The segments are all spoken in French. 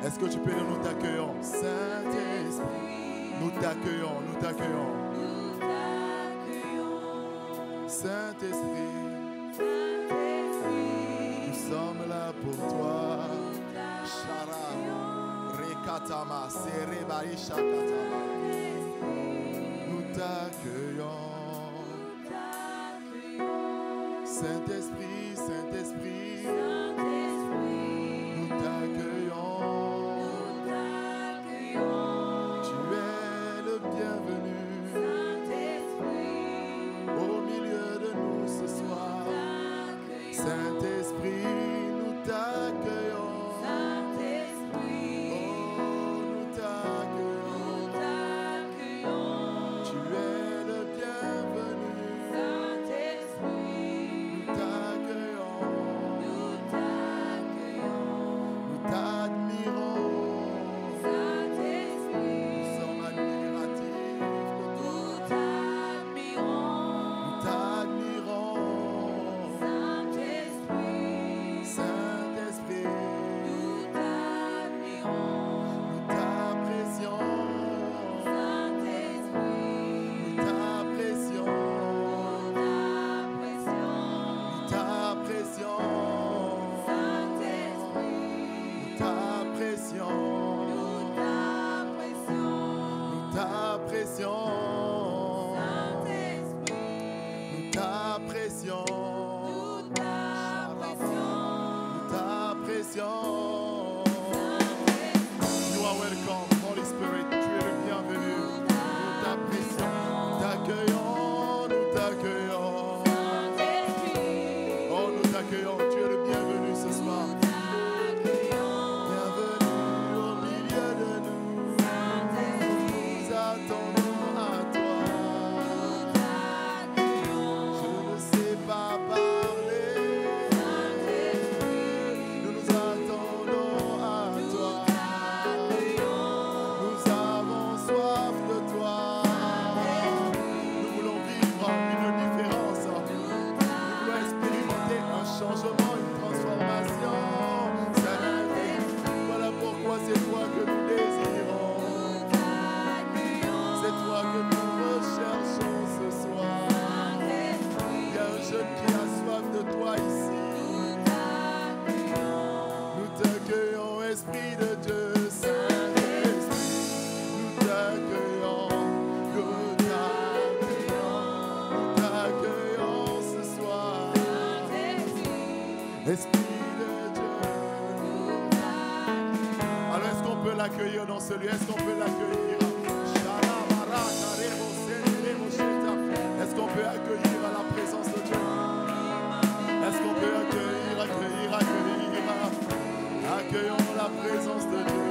Est-ce que tu peux dire nous t'accueillons? Saint-Esprit, nous t'accueillons, nous t'accueillons. Saint-Esprit, nous sommes là pour toi. Shara, Rekatama, Serebaï Shakatama. Nous t'accueillons. Saint-Esprit, Saint-Esprit, nous t'accueillons. Tu es le bienvenu au milieu de nous ce soir. Saint-Esprit, nous t'accueillons. L'accueillir dans ce lieu, est-ce qu'on peut l'accueillir? Est-ce qu'on peut accueillir à la présence de Dieu? Est-ce qu'on peut accueillir? Accueillons la présence de Dieu.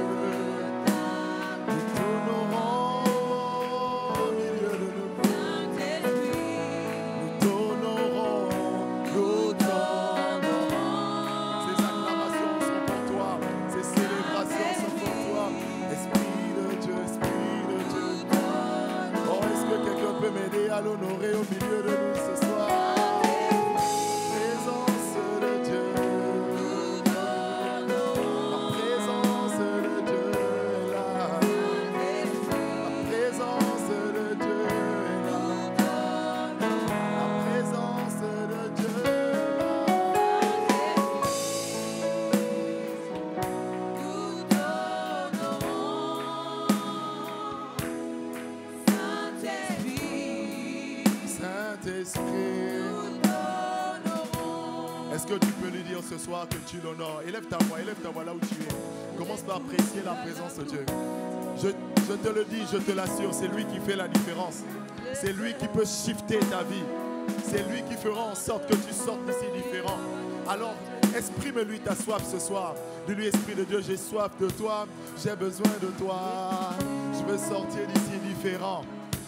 Nous t'honorons au milieu de nous. Nous t'honorons, nous t'honorons. Ces acclamations sont pour toi, ces célébrations sont pour toi. Esprit de Dieu, Esprit de Dieu. Oh, est-ce que quelqu'un peut m'aider à l'honorer au milieu de nous ce soir? Présence de Dieu. La présence de Dieu est là. La présence de Dieu est là. La présence de Dieu est Est-ce que tu peux lui dire ce soir que tu l'honores? Élève ta voix là où tu es. Commence par apprécier la présence de Dieu. Je te le dis, je te l'assure, c'est lui qui fait la différence. C'est lui qui peut shifter ta vie. C'est lui qui fera en sorte que tu sortes d'ici différent. Alors, exprime-lui ta soif ce soir. Dis-lui, Esprit de Dieu, j'ai soif de toi, j'ai besoin de toi. Je veux sortir d'ici différent.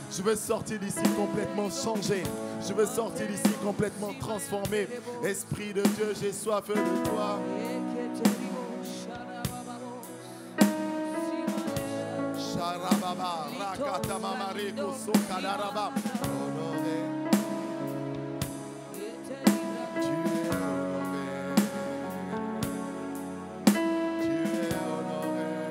Je veux sortir d'ici complètement changé. Je veux sortir d'ici complètement transformé. Esprit de Dieu, j'ai soif de toi. Sharababa, Rakatama Mareko, Sokadaraba. Honoré. Tu es honoré.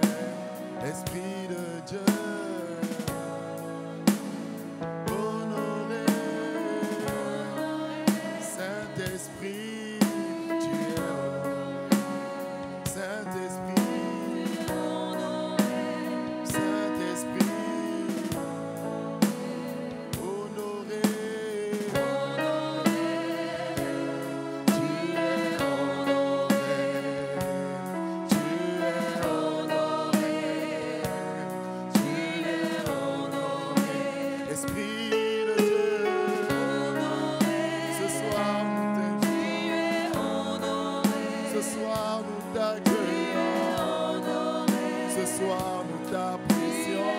soir nous t'apprécions.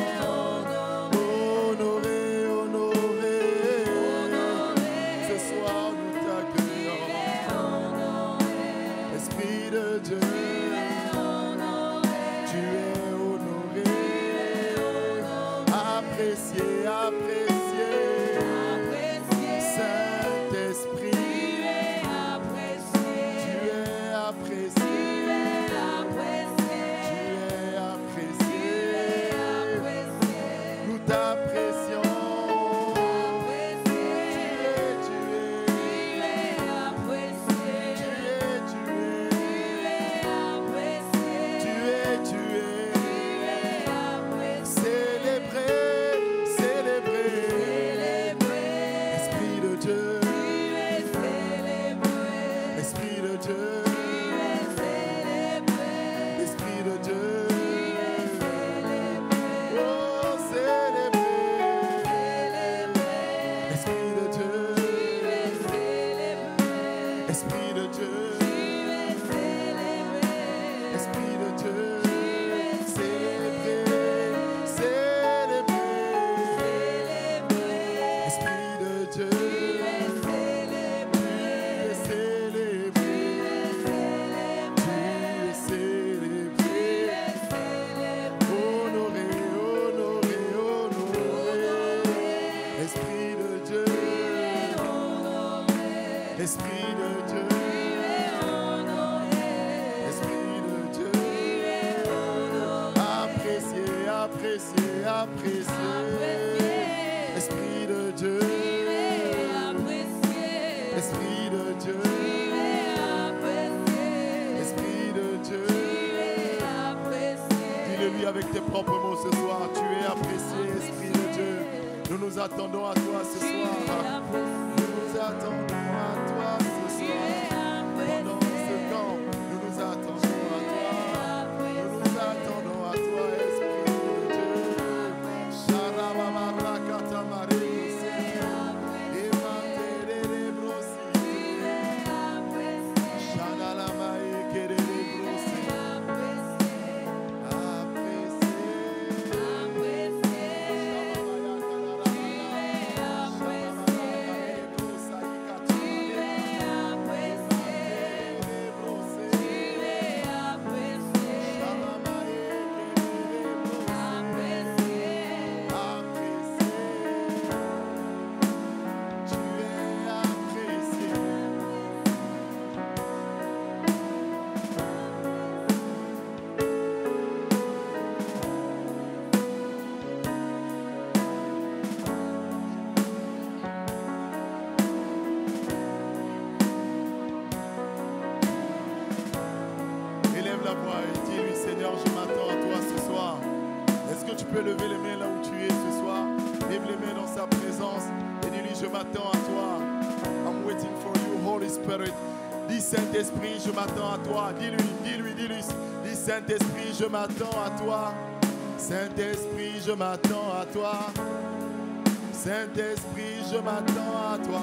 Honoré, honoré. Ce soir nous t'accueillons. Esprit de Dieu, tu es honoré. Apprécié, apprécié. Saint-Esprit, tu es apprécié. Nous t'apprécions. Avec tes propres mots ce soir, tu es apprécié, Esprit de Dieu. Nous nous attendons à toi ce soir. Nous nous attendons à toi ce soir. Pendant ce camp, nous nous attendons à toi. Nous nous attendons à toi, Esprit de Dieu. La voix et dis-lui, Seigneur, je m'attends à toi ce soir. Est-ce que tu peux lever les mains là où tu es ce soir? Lève les mains dans sa présence et dis-lui, je m'attends à toi. I'm waiting for you, Holy Spirit. Dis Saint-Esprit, je m'attends à toi. Dis-lui. Dis Saint-Esprit, je m'attends à toi. Saint-Esprit, je m'attends à toi. Saint-Esprit, je m'attends à toi.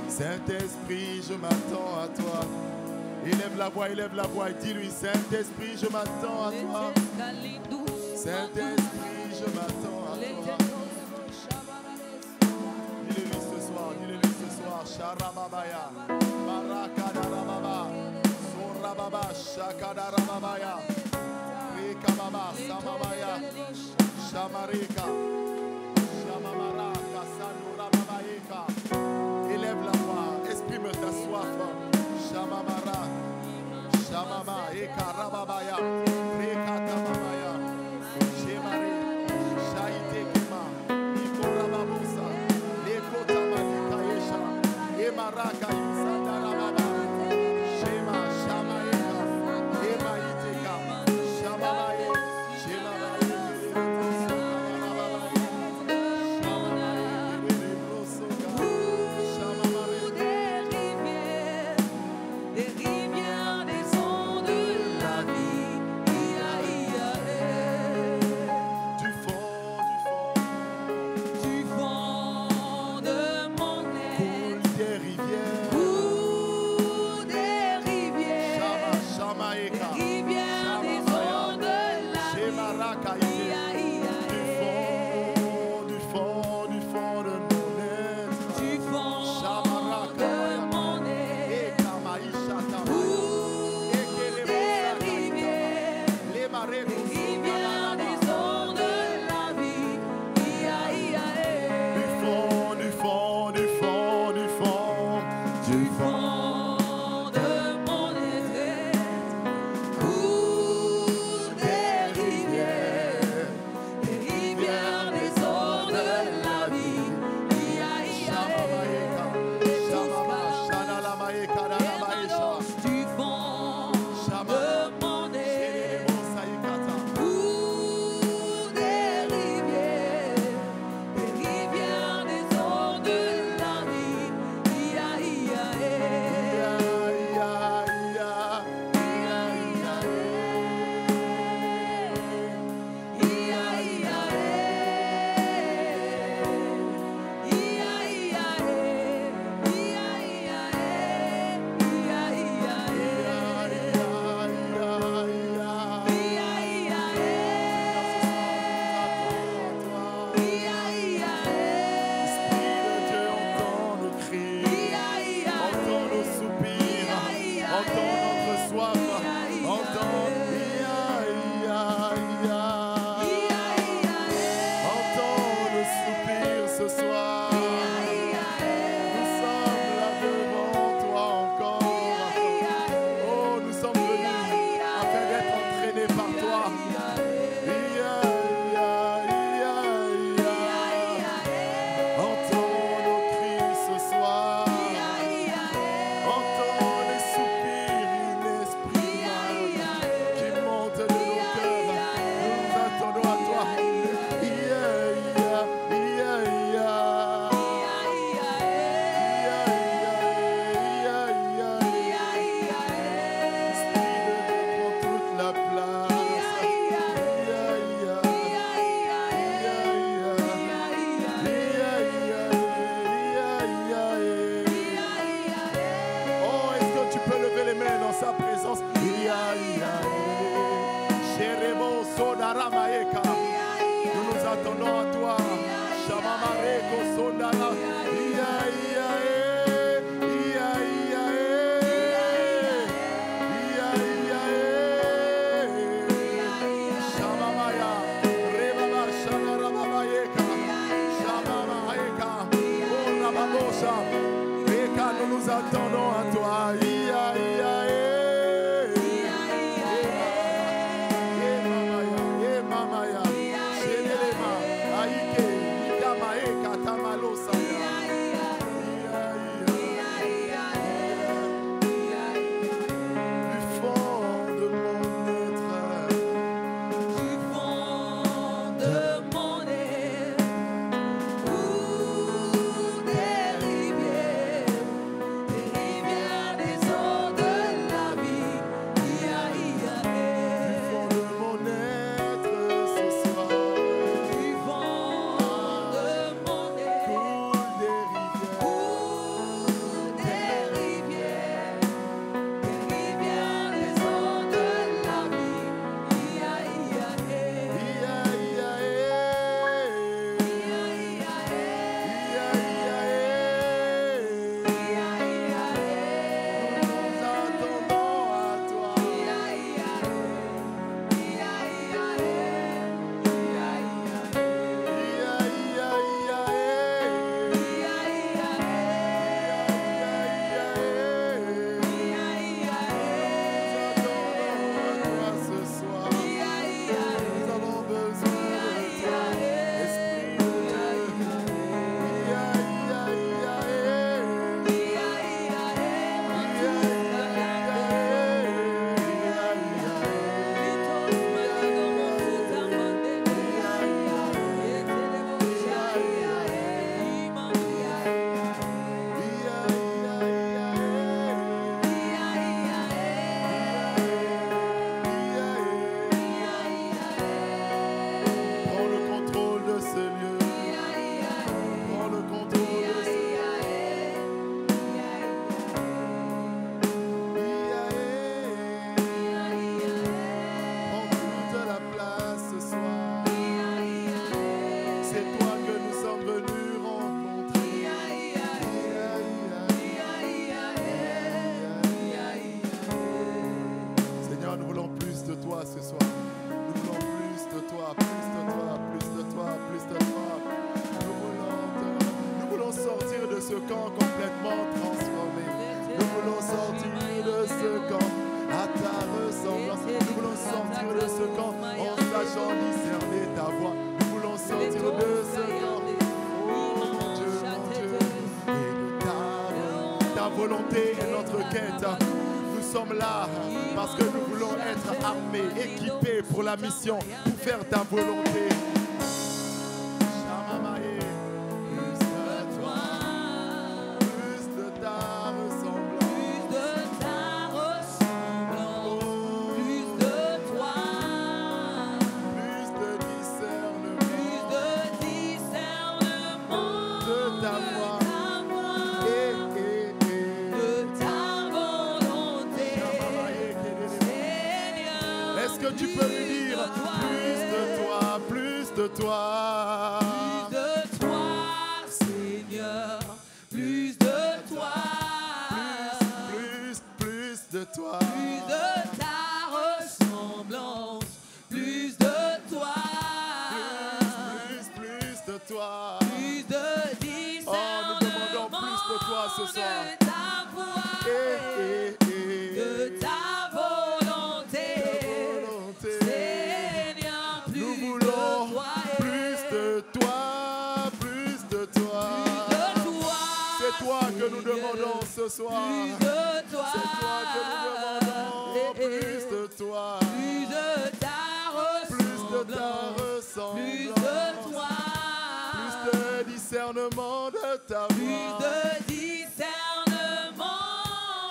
Saint-Esprit, je m'attends à toi. Élève la voix et dis-lui, Saint-Esprit, je m'attends à toi. Saint-Esprit, je m'attends à toi. Dis-le-lui ce soir, Sharababaya, Barakadarababa, Sorababa, Shakadarababaya, Rekababa, Samabaya, Shamareka, Shamamaraka, Sanurababaeka. Élève la voix, exprime ta soif. Shamamara, Shamama, Eka Rababaya, Reka Tamamaya, Shemare, Shaite Kema, Niko Rababosa, Eko Tamalika Yesha, Emaraka Yusa Darababa, Shema, Shamaeka, Ema Iteka, Shamabaye, Shemabaye, Aïe, Ikamae, Katamalo, Saya. ce soir. Nous voulons plus de toi, plus de toi, plus de toi, plus de toi. Nous voulons sortir de ce camp complètement transformé. Nous voulons sortir de ce camp à ta ressemblance. Nous voulons sortir de ce camp en sachant discerner ta voix. Nous voulons sortir de ce camp. Oh mon Dieu, et de ta volonté est notre quête. Nous sommes là parce que nous voulons être armés, équipés pour la mission, pour faire ta volonté. Tu peux lui dire plus de toi, plus de toi. Plus de toi, Seigneur, plus de toi. Plus de toi. Plus de ta ressemblance, plus de toi. Plus de toi. Plus de discernement. Oh, nous demandons plus de toi ce soir. De ta voix, de ta nous demandons ce soir. Plus de toi. C'est toi que nous demandons. Plus de toi. Plus de ta ressemblance. Plus de toi. Plus de discernement de ta voix. Plus de discernement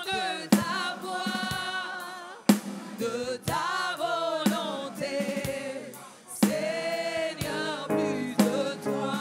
de ta voix. De ta volonté. Seigneur, plus de toi.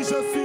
Je suis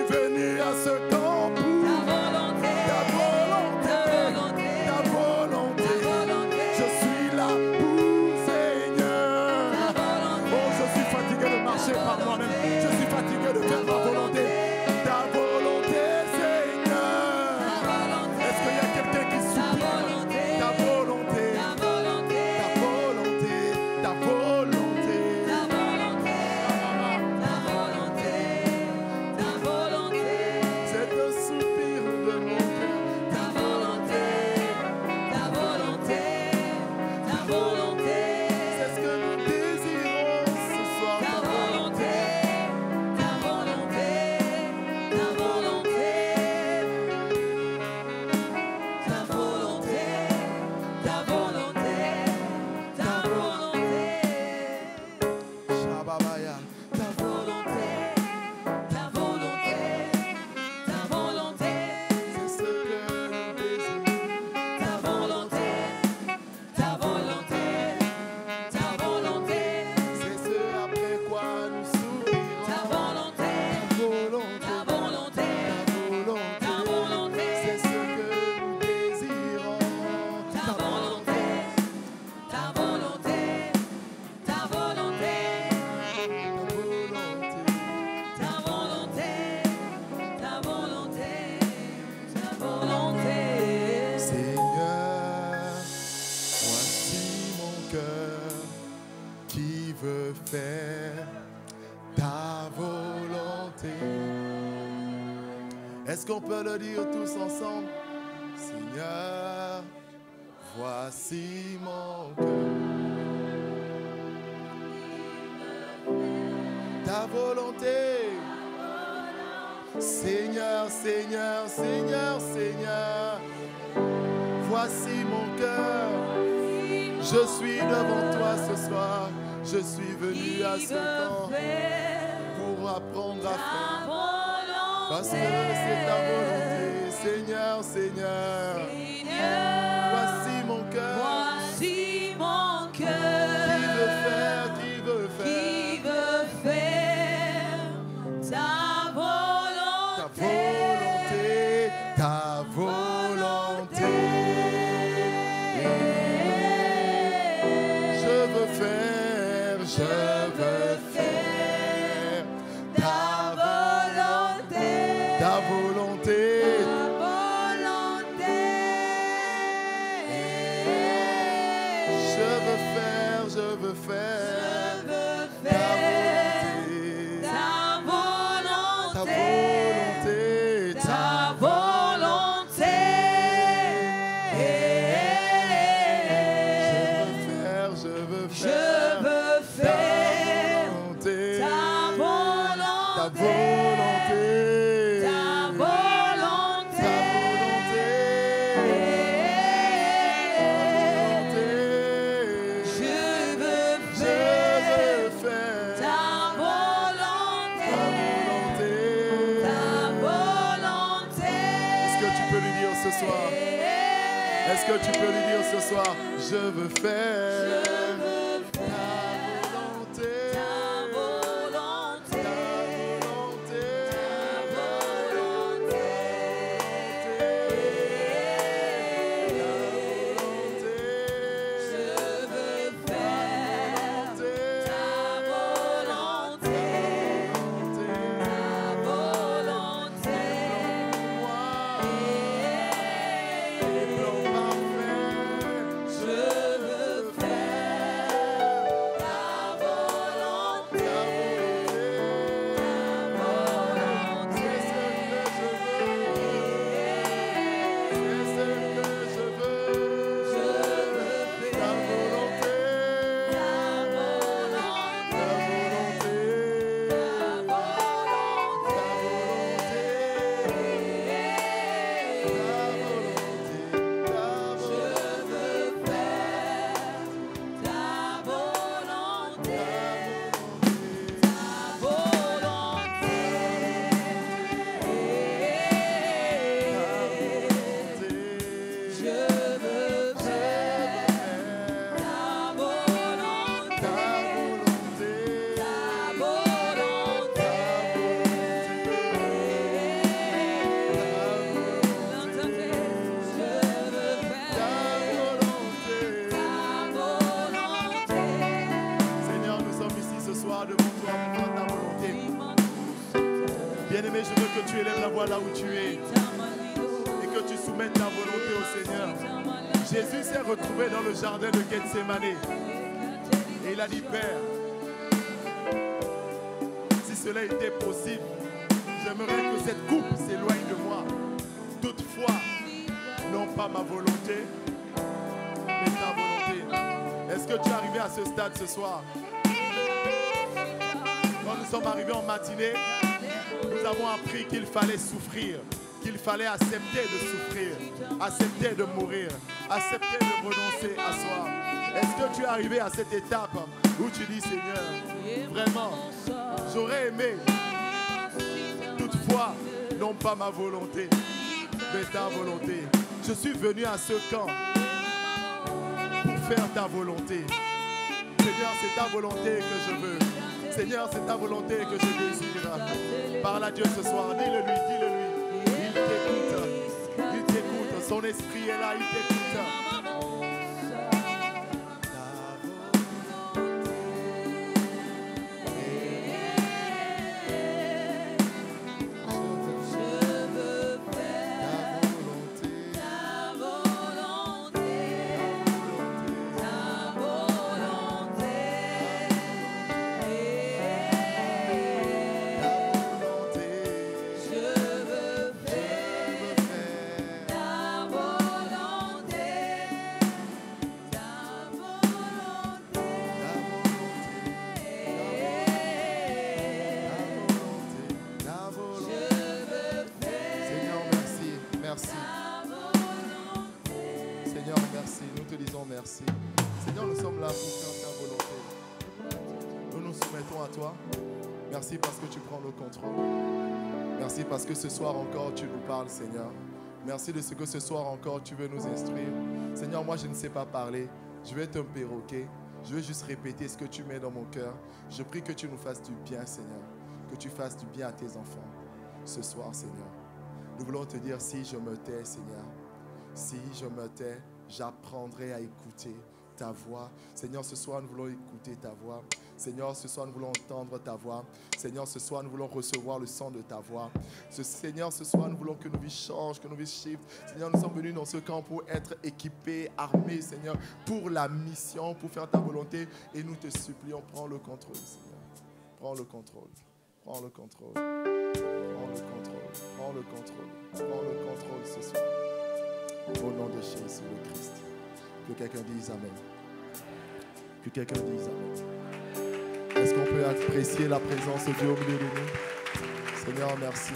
Est-ce qu'on peut le dire tous ensemble? Seigneur, voici mon cœur. Ta volonté. Seigneur, Seigneur, Seigneur, Seigneur, voici mon cœur. Je suis devant toi ce soir. Je suis venu à ce camp pour apprendre à faire. Parce que c'est ta volonté. Seigneur, Seigneur, voici mon cœur. Voici mon cœur. Qui veut faire, qui veut faire. Qui veut faire ta volonté. Ta volonté. Je veux faire ta volonté. Ta volonté. Je veux faire ta volonté. Est-ce que tu peux lui dire ce soir, je veux faire ta volonté, ta volonté, ta volonté, je veux faire ta volonté, Bien-aimé, je veux que tu élèves la voix là où tu es et que tu soumettes ta volonté au Seigneur. Jésus s'est retrouvé dans le jardin de Gethsemane et il a dit, Père, si cela était possible, j'aimerais que cette coupe s'éloigne de moi. Toutefois, non pas ma volonté, mais ta volonté. Est-ce que tu es arrivé à ce stade ce soir? Quand nous sommes arrivés en matinée, nous avons appris qu'il fallait souffrir, qu'il fallait accepter de souffrir, accepter de mourir, accepter de renoncer à soi. Est-ce que tu es arrivé à cette étape où tu dis, Seigneur, vraiment, j'aurais aimé, toutefois, non pas ma volonté, mais ta volonté. Je suis venu à ce camp pour faire ta volonté. Seigneur, c'est ta volonté que je veux. Seigneur, c'est ta volonté que je désire. Parle à Dieu ce soir, dis-le lui, dis-le lui. Il t'écoute, son esprit est là, il t'écoute. merci. Seigneur, nous sommes là pour faire ta volonté. Nous nous soumettons à toi. Merci parce que tu prends le contrôle. Merci parce que ce soir encore, tu nous parles, Seigneur. Merci de ce que ce soir encore, tu veux nous instruire. Seigneur, moi, je ne sais pas parler. Je vais te perroquer. Je veux juste répéter ce que tu mets dans mon cœur. Je prie que tu nous fasses du bien, Seigneur. Que tu fasses du bien à tes enfants ce soir, Seigneur. Nous voulons te dire, si je me tais, Seigneur, si je me tais, j'apprendrai à écouter ta voix. Seigneur, ce soir, nous voulons écouter ta voix. Seigneur, ce soir, nous voulons entendre ta voix. Seigneur, ce soir, nous voulons recevoir le son de ta voix. Seigneur, ce soir, nous voulons que nos vies changent, que nos vies shiftent. Seigneur, nous sommes venus dans ce camp pour être équipés, armés, Seigneur, pour la mission, pour faire ta volonté. Et nous te supplions, prends le contrôle, Seigneur. Prends le contrôle. Prends le contrôle. Prends le contrôle. Prends le contrôle. Prends le contrôle ce soir. Au nom de Jésus le Christ. Que quelqu'un dise Amen. Que quelqu'un dise Amen. Est-ce qu'on peut apprécier la présence de Dieu au milieu de nous? Seigneur, merci.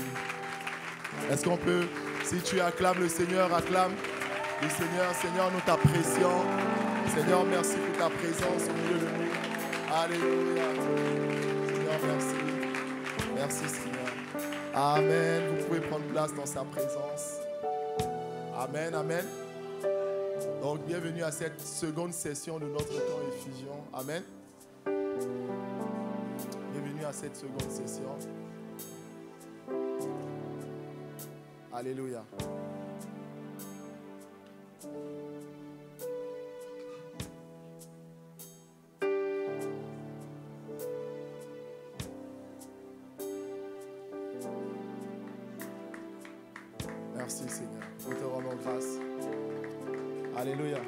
Est-ce qu'on peut, si tu acclames le Seigneur, acclame le Seigneur. Seigneur, nous t'apprécions. Seigneur, merci pour ta présence au milieu de nous. Alléluia. Seigneur, merci. Merci, Seigneur. Amen. Vous pouvez prendre place dans sa présence. Amen, amen. Donc, bienvenue à cette seconde session de notre temps Effusion. Amen. Bienvenue à cette seconde session. Alléluia. Merci Seigneur. Nous te rendons grâce. Alléluia.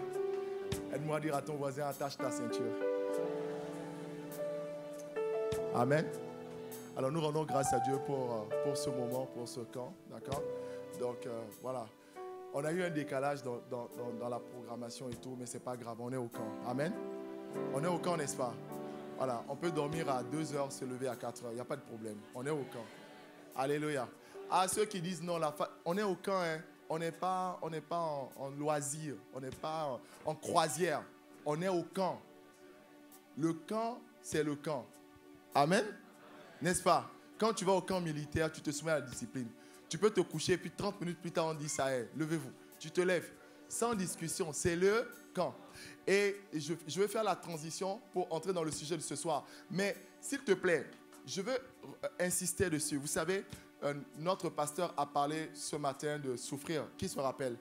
Aide-moi à dire à ton voisin, attache ta ceinture. Amen. Alors nous rendons grâce à Dieu pour ce moment, pour ce camp. D'accord? Donc voilà. On a eu un décalage dans la programmation et tout, mais ce n'est pas grave, on est au camp. Amen. On est au camp, n'est-ce pas? Voilà. On peut dormir à 2 heures, se lever à 4 heures. Il n'y a pas de problème. On est au camp. Alléluia. À ceux qui disent non, on est au camp, hein. On n'est pas en loisir, on n'est pas en croisière, on est au camp. Le camp, c'est le camp. Amen? N'est-ce pas? Quand tu vas au camp militaire, tu te soumets à la discipline. Tu peux te coucher, puis 30 minutes plus tard, on dit ça est, levez-vous. Tu te lèves, sans discussion, c'est le camp. Et je vais faire la transition pour entrer dans le sujet de ce soir. Mais s'il te plaît, je veux insister dessus. Vous savez, notre pasteur a parlé ce matin de souffrir. Qui se rappelle?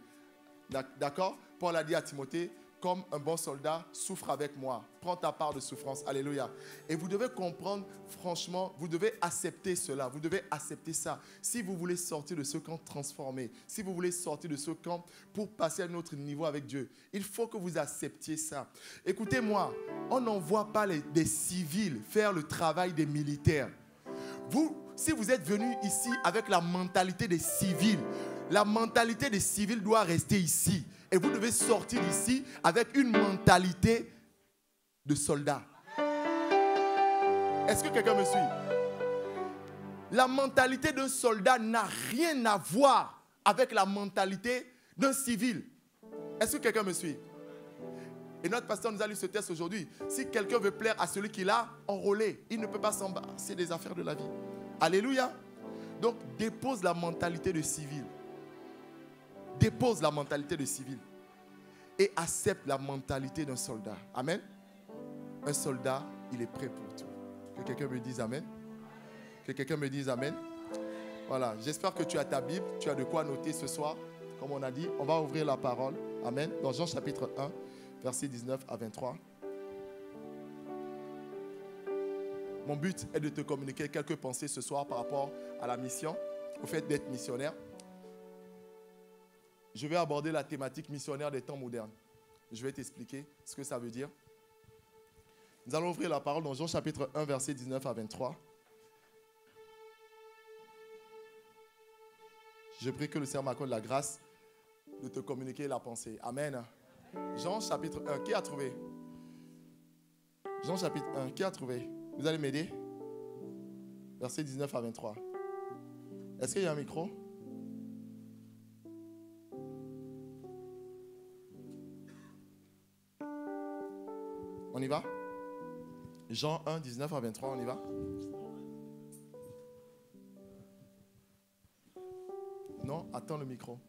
D'accord? Paul a dit à Timothée, comme un bon soldat, souffre avec moi. Prends ta part de souffrance. Alléluia. Et vous devez comprendre, franchement, vous devez accepter cela. Vous devez accepter ça. Si vous voulez sortir de ce camp transformé, si vous voulez sortir de ce camp pour passer à un autre niveau avec Dieu, il faut que vous acceptiez ça. Écoutez-moi, on n'envoie pas des civils faire le travail des militaires. Si vous êtes venus ici avec la mentalité des civils, la mentalité des civils doit rester ici. Et vous devez sortir ici avec une mentalité de soldat. Est-ce que quelqu'un me suit? La mentalité d'un soldat n'a rien à voir avec la mentalité d'un civil. Est-ce que quelqu'un me suit? Et notre pasteur nous a lu ce texte aujourd'hui. Si quelqu'un veut plaire à celui qui l'a enrôlé, il ne peut pas s'embarrasser des affaires de la vie. Alléluia. Donc, dépose la mentalité de civil. Dépose la mentalité de civil. Et accepte la mentalité d'un soldat. Amen. Un soldat, il est prêt pour tout. Que quelqu'un me dise Amen. Que quelqu'un me dise Amen. Voilà. J'espère que tu as ta Bible. Tu as de quoi noter ce soir. Comme on a dit, on va ouvrir la parole. Amen. Dans Jean chapitre 1, versets 19 à 23. Mon but est de te communiquer quelques pensées ce soir par rapport à la mission, au fait d'être missionnaire. Je vais aborder la thématique missionnaire des temps modernes. Je vais t'expliquer ce que ça veut dire. Nous allons ouvrir la parole dans Jean chapitre 1, versets 19 à 23. Je prie que le Seigneur m'accorde la grâce de te communiquer la pensée. Amen. Jean chapitre 1, qui a trouvé? Jean chapitre 1, qui a trouvé? Vous allez m'aider? Versets 19 à 23. Est-ce qu'il y a un micro? On y va? Jean 1, 19 à 23, on y va? Non, attends le micro.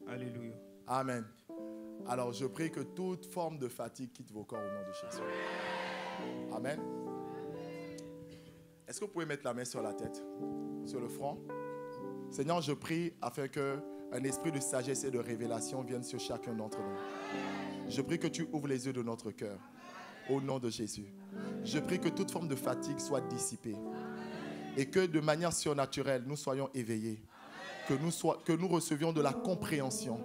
Alléluia. Amen. Alors, je prie que toute forme de fatigue quitte vos corps au nom de Jésus. Amen. Est-ce que vous pouvez mettre la main sur la tête, sur le front? Seigneur, je prie afin qu'un esprit de sagesse et de révélation vienne sur chacun d'entre nous. Je prie que tu ouvres les yeux de notre cœur, au nom de Jésus. Je prie que toute forme de fatigue soit dissipée et que de manière surnaturelle, nous soyons éveillés, que nous recevions de la compréhension.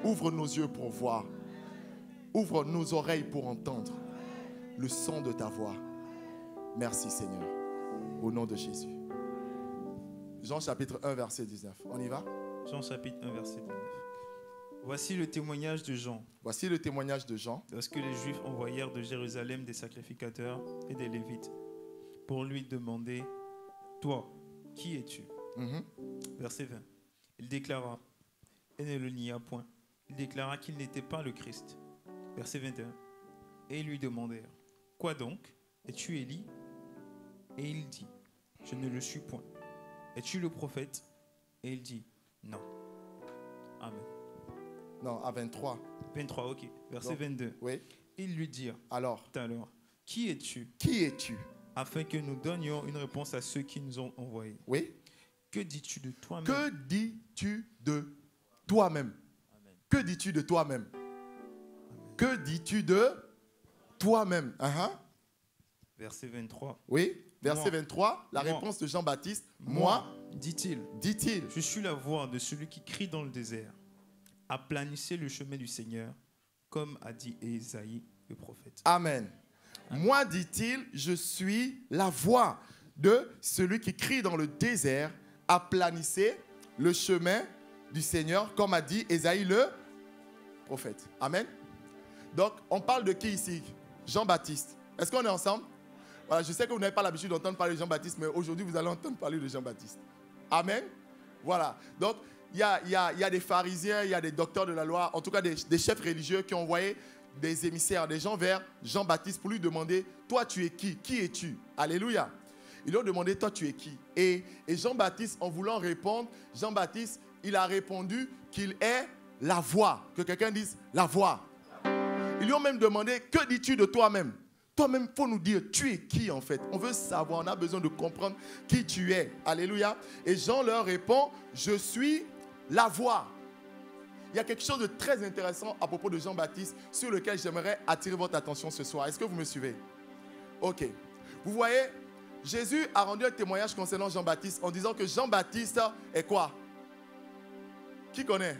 Ouvre nos yeux pour voir. Ouvre nos oreilles pour entendre le son de ta voix. Merci Seigneur. Au nom de Jésus. Jean chapitre 1 verset 19. On y va? Jean chapitre 1 verset 19. Voici le témoignage de Jean. Voici le témoignage de Jean. Lorsque les Juifs envoyèrent de Jérusalem des sacrificateurs et des Lévites pour lui demander, toi, qui es-tu? Verset 20. Il déclara, et ne le nia point. Il déclara qu'il n'était pas le Christ. Verset 21. Et ils lui demandèrent, quoi donc? Es-tu Élie? Et il dit, je ne le suis point. Es-tu le prophète? Et il dit, non. Amen. Non, à 23. 23, ok. Verset Donc, 22. Oui. Ils lui dirent, Alors, qui es-tu? qui es-tu? Afin que nous donnions une réponse à ceux qui nous ont envoyés. Oui. Que dis-tu de toi-même? Que dis-tu de toi-même? Amen. Que dis-tu de toi-même? Que dis-tu de toi-même? Verset 23. Oui. Verset Moi. 23, la Moi. réponse de Jean-Baptiste. Moi, dit-il, dit-il. je suis la voix de celui qui crie dans le désert. Aplanissez le chemin du Seigneur, comme a dit Ésaïe, le prophète. Amen. Moi, dit-il, je suis la voix de celui qui crie dans le désert. Aplanissez le chemin du Seigneur, comme a dit Ésaïe le prophète. Amen. Donc, on parle de qui ici? Jean-Baptiste. Est-ce qu'on est ensemble? Voilà, je sais que vous n'avez pas l'habitude d'entendre parler de Jean-Baptiste, mais aujourd'hui, vous allez entendre parler de Jean-Baptiste. Amen. Voilà. Donc, il y a des pharisiens, il y a des docteurs de la loi, en tout cas des chefs religieux qui ont envoyé des émissaires, des gens vers Jean-Baptiste pour lui demander, toi, tu es qui? Qui es-tu? Alléluia. Ils lui ont demandé, toi, tu es qui? Et Jean-Baptiste, en voulant répondre, Jean-Baptiste, il a répondu qu'il est la voix. Que quelqu'un dise, la voix. Ils lui ont même demandé, que dis-tu de toi-même? Toi-même, il faut nous dire, tu es qui en fait? On veut savoir, on a besoin de comprendre qui tu es. Alléluia. Et Jean leur répond, je suis la voix. Il y a quelque chose de très intéressant à propos de Jean-Baptiste sur lequel j'aimerais attirer votre attention ce soir. Est-ce que vous me suivez? Ok. Vous voyez, Jésus a rendu un témoignage concernant Jean-Baptiste en disant que Jean-Baptiste est quoi? Qui connaît?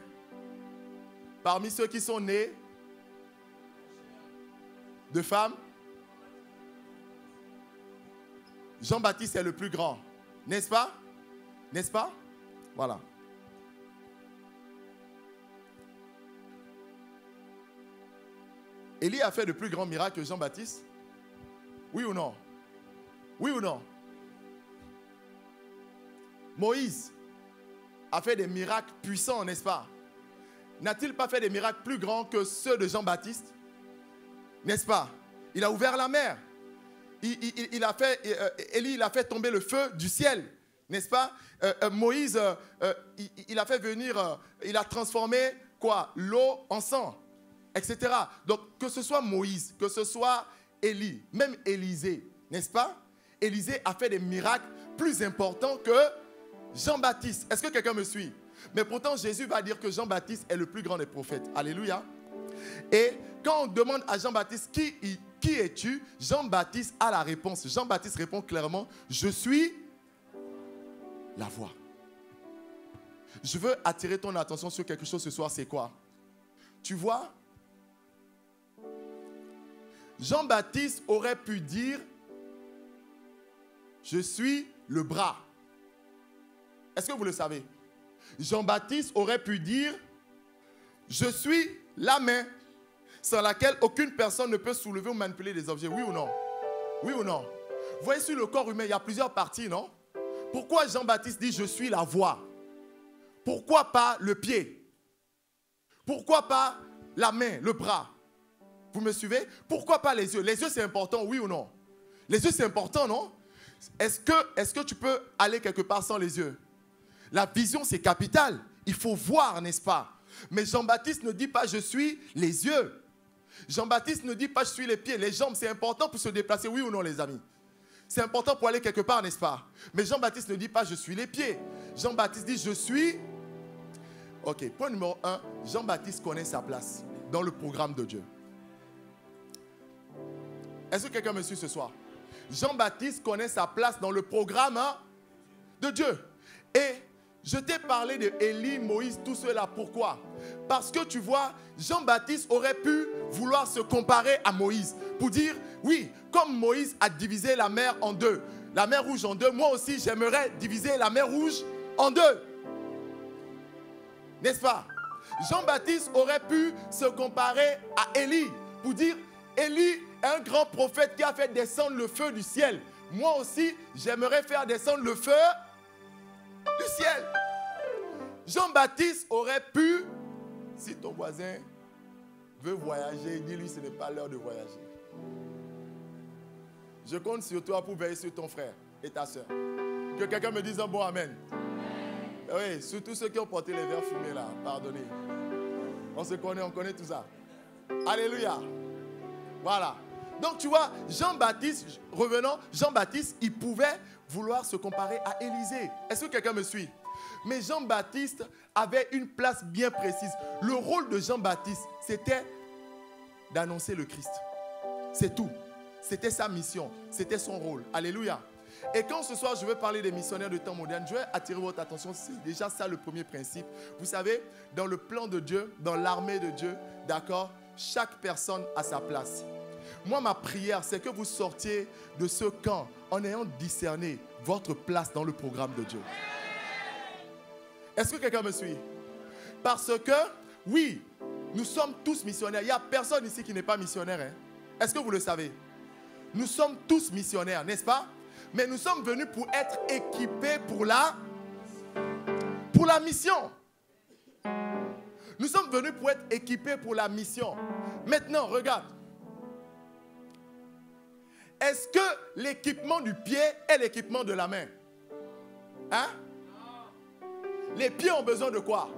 Parmi ceux qui sont nés de femmes, Jean-Baptiste est le plus grand. N'est-ce pas? N'est-ce pas? Voilà. Élie a fait de plus grands miracles que Jean-Baptiste? Oui ou non? Oui ou non? Moïse a fait des miracles puissants, n'est-ce pas? N'a-t-il pas fait des miracles plus grands que ceux de Jean-Baptiste? N'est-ce pas? Il a ouvert la mer. Élie, il a fait tomber le feu du ciel, n'est-ce pas? Moïse, il a fait venir, il a transformé quoi? L'eau en sang, etc. Donc, que ce soit Moïse, que ce soit Élie, même Élisée, n'est-ce pas? Élisée a fait des miracles plus importants que Jean-Baptiste. Est-ce que quelqu'un me suit? Mais pourtant, Jésus va dire que Jean-Baptiste est le plus grand des prophètes. Alléluia. Et quand on demande à Jean-Baptiste qui es-tu, Jean-Baptiste a la réponse. Jean-Baptiste répond clairement, je suis la voix. Je veux attirer ton attention sur quelque chose ce soir, c'est quoi? Tu vois, Jean-Baptiste aurait pu dire, je suis le bras. Est-ce que vous le savez? Jean-Baptiste aurait pu dire, je suis la main sans laquelle aucune personne ne peut soulever ou manipuler des objets. Oui ou non? Oui ou non? Vous voyez, sur le corps humain, il y a plusieurs parties, non? Pourquoi Jean-Baptiste dit, je suis la voix? Pourquoi pas le pied? Pourquoi pas la main, le bras? Vous me suivez? Pourquoi pas les yeux? Les yeux, c'est important, oui ou non? Les yeux, c'est important, non? Est-ce que tu peux aller quelque part sans les yeux? La vision, c'est capital. Il faut voir, n'est-ce pas? Mais Jean-Baptiste ne dit pas « je suis les yeux ». Jean-Baptiste ne dit pas « je suis les pieds ». Les jambes, c'est important pour se déplacer, oui ou non, les amis? C'est important pour aller quelque part, n'est-ce pas? Mais Jean-Baptiste ne dit pas « je suis les pieds ». Jean-Baptiste dit « je suis ». Ok, point numéro 1, Jean-Baptiste connaît sa place dans le programme de Dieu. Est-ce que quelqu'un me suit ce soir? Jean-Baptiste connaît sa place dans le programme de Dieu. Et je t'ai parlé de Élie, Moïse, tout cela. Pourquoi? Parce que tu vois, Jean-Baptiste aurait pu vouloir se comparer à Moïse. Pour dire, oui, comme Moïse a divisé la mer en deux, la mer rouge en deux, moi aussi j'aimerais diviser la mer rouge en deux. N'est-ce pas? Jean-Baptiste aurait pu se comparer à Élie. Pour dire, Élie est un grand prophète qui a fait descendre le feu du ciel. Moi aussi, j'aimerais faire descendre le feu du ciel. Jean-Baptiste aurait pu, si ton voisin veut voyager, dis-lui ce n'est pas l'heure de voyager. Je compte sur toi pour veiller sur ton frère et ta soeur. Que quelqu'un me dise un bon amen. Oui, surtout ceux qui ont porté les verres fumés là, pardonnez. On se connaît, on connaît tout ça. Alléluia. Voilà. Donc tu vois, Jean-Baptiste, revenons, Jean-Baptiste, il pouvait vouloir se comparer à Élisée. Est-ce que quelqu'un me suit? Mais Jean-Baptiste avait une place bien précise. Le rôle de Jean-Baptiste, c'était d'annoncer le Christ. C'est tout. C'était sa mission. C'était son rôle. Alléluia. Et quand ce soir, je veux parler des missionnaires de temps moderne, je vais attirer votre attention. C'est déjà ça le premier principe. Vous savez, dans le plan de Dieu, dans l'armée de Dieu, d'accord, chaque personne a sa place. Moi, ma prière, c'est que vous sortiez de ce camp en ayant discerné votre place dans le programme de Dieu. Est-ce que quelqu'un me suit? Parce que, oui, nous sommes tous missionnaires. Il n'y a personne ici qui n'est pas missionnaire. Hein? Est-ce que vous le savez? Nous sommes tous missionnaires, n'est-ce pas? Mais nous sommes venus pour être équipés pour la mission. Nous sommes venus pour être équipés pour la mission. Maintenant, regarde. Est-ce que l'équipement du pied est l'équipement de la main? Hein? Les pieds ont besoin de quoi?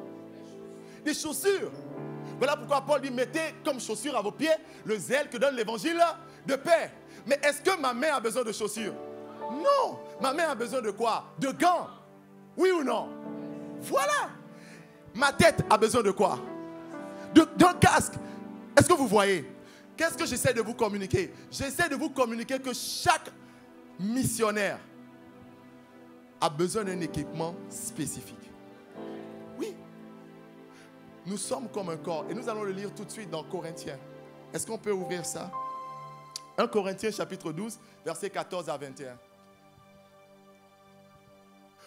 Des chaussures. Voilà pourquoi Paul dit, mettez comme chaussure à vos pieds le zèle que donne l'évangile de paix. Mais est-ce que ma main a besoin de chaussures? Non. Ma main a besoin de quoi? De gants. Oui ou non? Voilà. Ma tête a besoin de quoi? D'un casque. Est-ce que vous voyez? Qu'est-ce que j'essaie de vous communiquer? J'essaie de vous communiquer que chaque missionnaire a besoin d'un équipement spécifique. Oui. Nous sommes comme un corps. Et nous allons le lire tout de suite dans Corinthiens. Est-ce qu'on peut ouvrir ça? 1 Corinthiens chapitre 12, versets 14 à 21.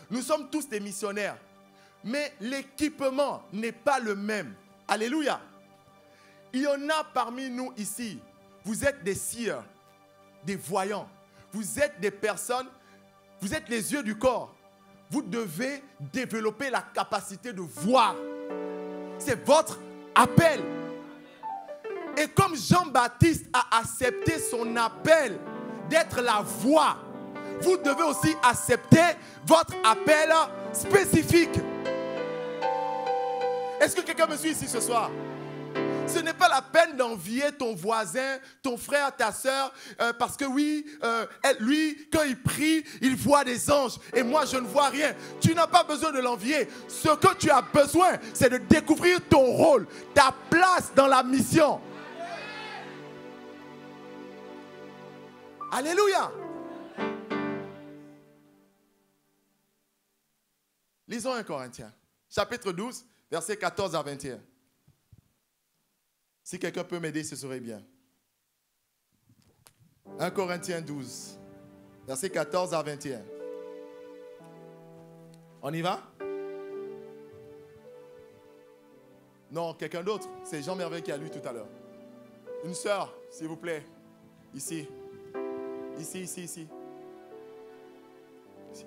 Nous sommes tous des missionnaires. Mais l'équipement n'est pas le même. Alléluia. Il y en a parmi nous ici. Vous êtes des seers, des voyants. Vous êtes des personnes, vous êtes les yeux du corps. Vous devez développer la capacité de voir. C'est votre appel. Et comme Jean-Baptiste a accepté son appel d'être la voix, vous devez aussi accepter votre appel spécifique. Est-ce que quelqu'un me suit ici ce soir? Ce n'est pas la peine d'envier ton voisin, ton frère, ta soeur, parce que oui, lui, quand il prie, il voit des anges et moi, je ne vois rien. Tu n'as pas besoin de l'envier. Ce que tu as besoin, c'est de découvrir ton rôle, ta place dans la mission. Alléluia. Lisons 1 Corinthiens, chapitre 12, versets 14 à 21. Si quelqu'un peut m'aider, ce serait bien. 1 Corinthiens 12, versets 14 à 21. On y va? Non, quelqu'un d'autre. C'est Jean Merveille qui a lu tout à l'heure. Une sœur, s'il vous plaît. Ici. Ici, ici, ici. Ici.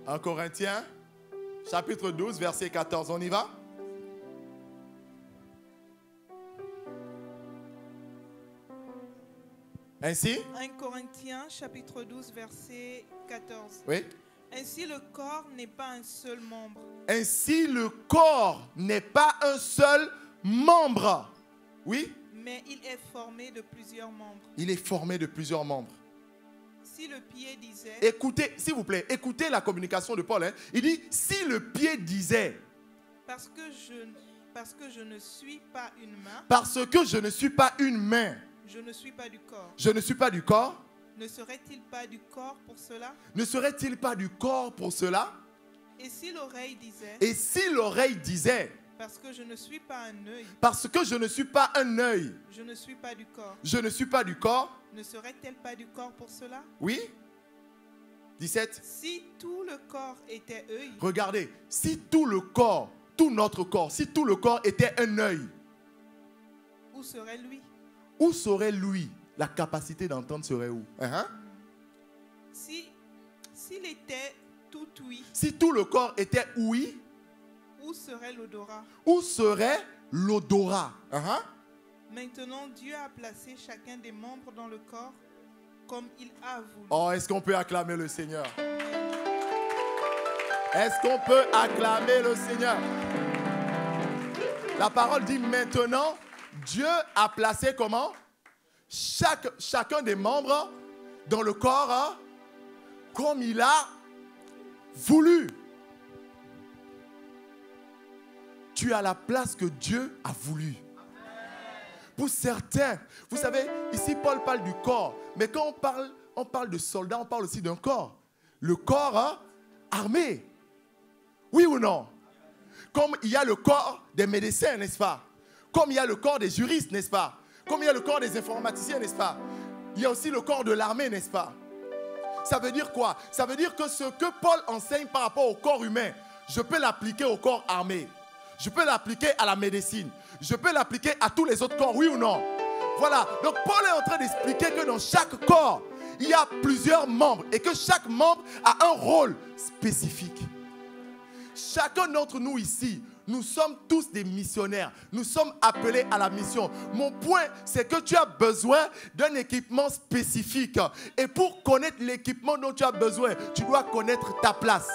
1 Corinthiens, chapitre 12, verset 14. On y va? Ainsi? 1 Corinthiens, chapitre 12, verset 14. Oui. Ainsi, le corps n'est pas un seul membre. Ainsi, le corps n'est pas un seul membre. Oui? Mais il est formé de plusieurs membres. Il est formé de plusieurs membres. Si le pied disait... Écoutez, s'il vous plaît, écoutez la communication de Paul. Hein. Il dit, si le pied disait... Parce que je ne suis pas une main. Parce que je ne suis pas une main. Je ne suis pas du corps. Je ne suis pas du corps. Ne serait-il pas du corps pour cela? Ne serait-il pas du corps pour cela? Et si l'oreille disait... Et si l'oreille disait... Parce que je ne suis pas un œil. Parce que je ne suis pas un œil. Je ne suis pas du corps. Je ne suis pas du corps. Ne serait-elle pas du corps pour cela? Oui. 17. Si tout le corps était œil, Regardez, si tout le corps, tout notre corps, si tout le corps était un œil, où serait lui? où serait lui? La capacité d'entendre serait où? S'il était tout ouïe, Si tout le corps était ouïe, où serait l'odorat? où serait l'odorat? Maintenant, Dieu a placé chacun des membres dans le corps comme il a voulu. Oh, est-ce qu'on peut acclamer le Seigneur? Est-ce qu'on peut acclamer le Seigneur? La parole dit maintenant, Dieu a placé comment? Chacun des membres dans le corps comme il a voulu. Tu as la place que Dieu a voulu. Pour certains, vous savez, ici Paul parle du corps, mais quand on parle de soldats, on parle aussi d'un corps. Le corps armé. Oui ou non? Comme il y a le corps des médecins, n'est-ce pas? Comme il y a le corps des juristes, n'est-ce pas? Comme il y a le corps des informaticiens, n'est-ce pas? Il y a aussi le corps de l'armée, n'est-ce pas? Ça veut dire quoi? Ça veut dire que ce que Paul enseigne par rapport au corps humain, je peux l'appliquer au corps armé. Je peux l'appliquer à la médecine. Je peux l'appliquer à tous les autres corps, oui ou non? Voilà. Donc Paul est en train d'expliquer que dans chaque corps, il y a plusieurs membres et que chaque membre a un rôle spécifique. Chacun d'entre nous ici, nous sommes tous des missionnaires. Nous sommes appelés à la mission. Mon point, c'est que tu as besoin d'un équipement spécifique. Et pour connaître l'équipement dont tu as besoin, tu dois connaître ta place.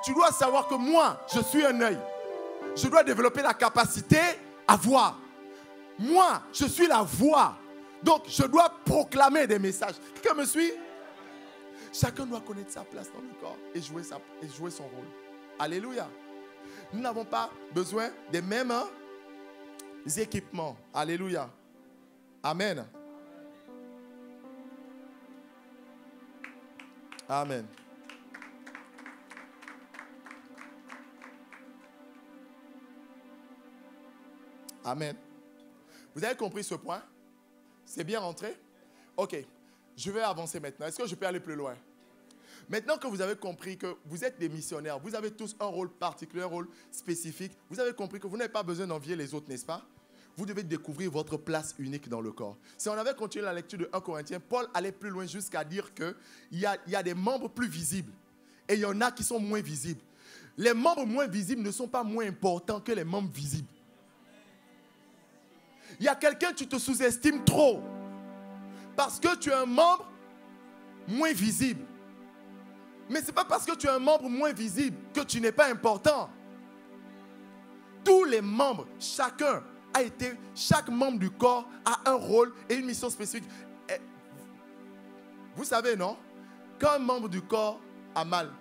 Tu dois savoir que moi, je suis un œil. Je dois développer la capacité à voir. Moi, je suis la voix. Donc, je dois proclamer des messages. Quelqu'un me suit? Chacun doit connaître sa place dans le corps et jouer son rôle. Alléluia. Nous n'avons pas besoin des mêmes équipements. Alléluia. Amen. Amen. Amen. Vous avez compris ce point? C'est bien rentré? Ok. Je vais avancer maintenant. Est-ce que je peux aller plus loin? Maintenant que vous avez compris que vous êtes des missionnaires, vous avez tous un rôle particulier, un rôle spécifique, vous avez compris que vous n'avez pas besoin d'envier les autres, n'est-ce pas? Vous devez découvrir votre place unique dans le corps. Si on avait continué la lecture de 1 Corinthiens, Paul allait plus loin jusqu'à dire qu'il y a des membres plus visibles et il y en a qui sont moins visibles. Les membres moins visibles ne sont pas moins importants que les membres visibles. Il y a quelqu'un, tu te sous-estimes trop parce que tu es un membre moins visible. Mais ce n'est pas parce que tu es un membre moins visible que tu n'es pas important. Tous les membres, chaque membre du corps a un rôle et une mission spécifique. Et vous savez, non? Quand un membre du corps a mal,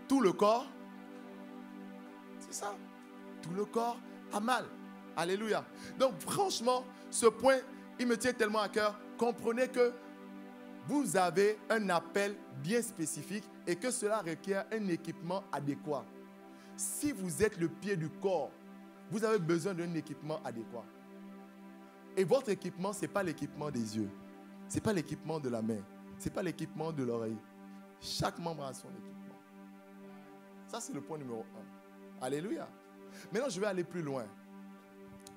tout le corps, c'est ça. Tout le corps a mal. Alléluia. Donc franchement, ce point, il me tient tellement à cœur. Comprenez que vous avez un appel bien spécifique et que cela requiert un équipement adéquat. Si vous êtes le pied du corps, vous avez besoin d'un équipement adéquat. Et votre équipement, ce n'est pas l'équipement des yeux. Ce n'est pas l'équipement de la main. Ce n'est pas l'équipement de l'oreille. Chaque membre a son équipement. Ça, c'est le point numéro 1. Alléluia. Maintenant, je vais aller plus loin.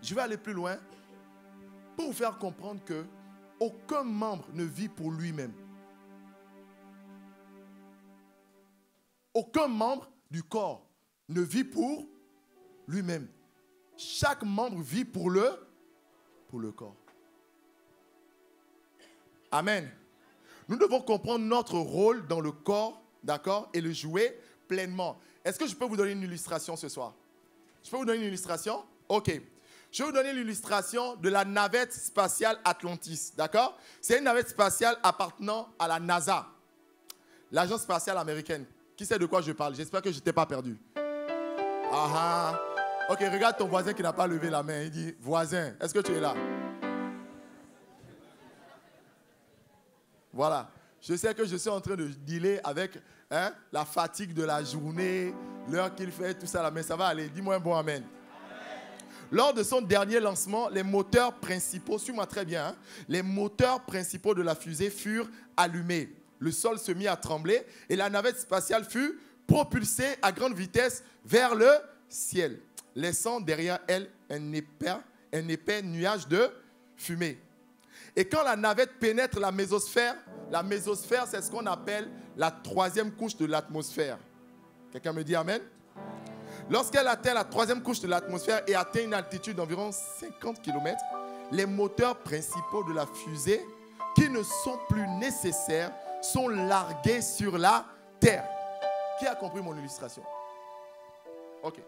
Je vais aller plus loin pour vous faire comprendre que aucun membre ne vit pour lui-même. aucun membre du corps ne vit pour lui-même. Chaque membre vit pour le corps. Amen. Nous devons comprendre notre rôle dans le corps, d'accord, et le jouer pleinement. Est-ce que je peux vous donner une illustration ce soir? Je peux vous donner une illustration? Ok. Je vais vous donner l'illustration de la navette spatiale Atlantis, d'accord? C'est une navette spatiale appartenant à la NASA, l'agence spatiale américaine. Qui sait de quoi je parle? J'espère que je ne t'ai pas perdu. Ah ah. Ok, regarde ton voisin qui n'a pas levé la main. Il dit, voisin, est-ce que tu es là? Voilà. Je sais que je suis en train de dealer avec la fatigue de la journée, l'heure qu'il fait, tout ça là, mais ça va aller. Dis-moi un bon amen. Lors de son dernier lancement, les moteurs principaux, suis-moi très bien, hein, les moteurs principaux de la fusée furent allumés. Le sol se mit à trembler et la navette spatiale fut propulsée à grande vitesse vers le ciel, laissant derrière elle un épais nuage de fumée. Et quand la navette pénètre la mésosphère c'est ce qu'on appelle la troisième couche de l'atmosphère. Quelqu'un me dit amen? Lorsqu'elle atteint la troisième couche de l'atmosphère et atteint une altitude d'environ 50 km, les moteurs principaux de la fusée, qui ne sont plus nécessaires, sont largués sur la Terre. Qui a compris mon illustration? Ok.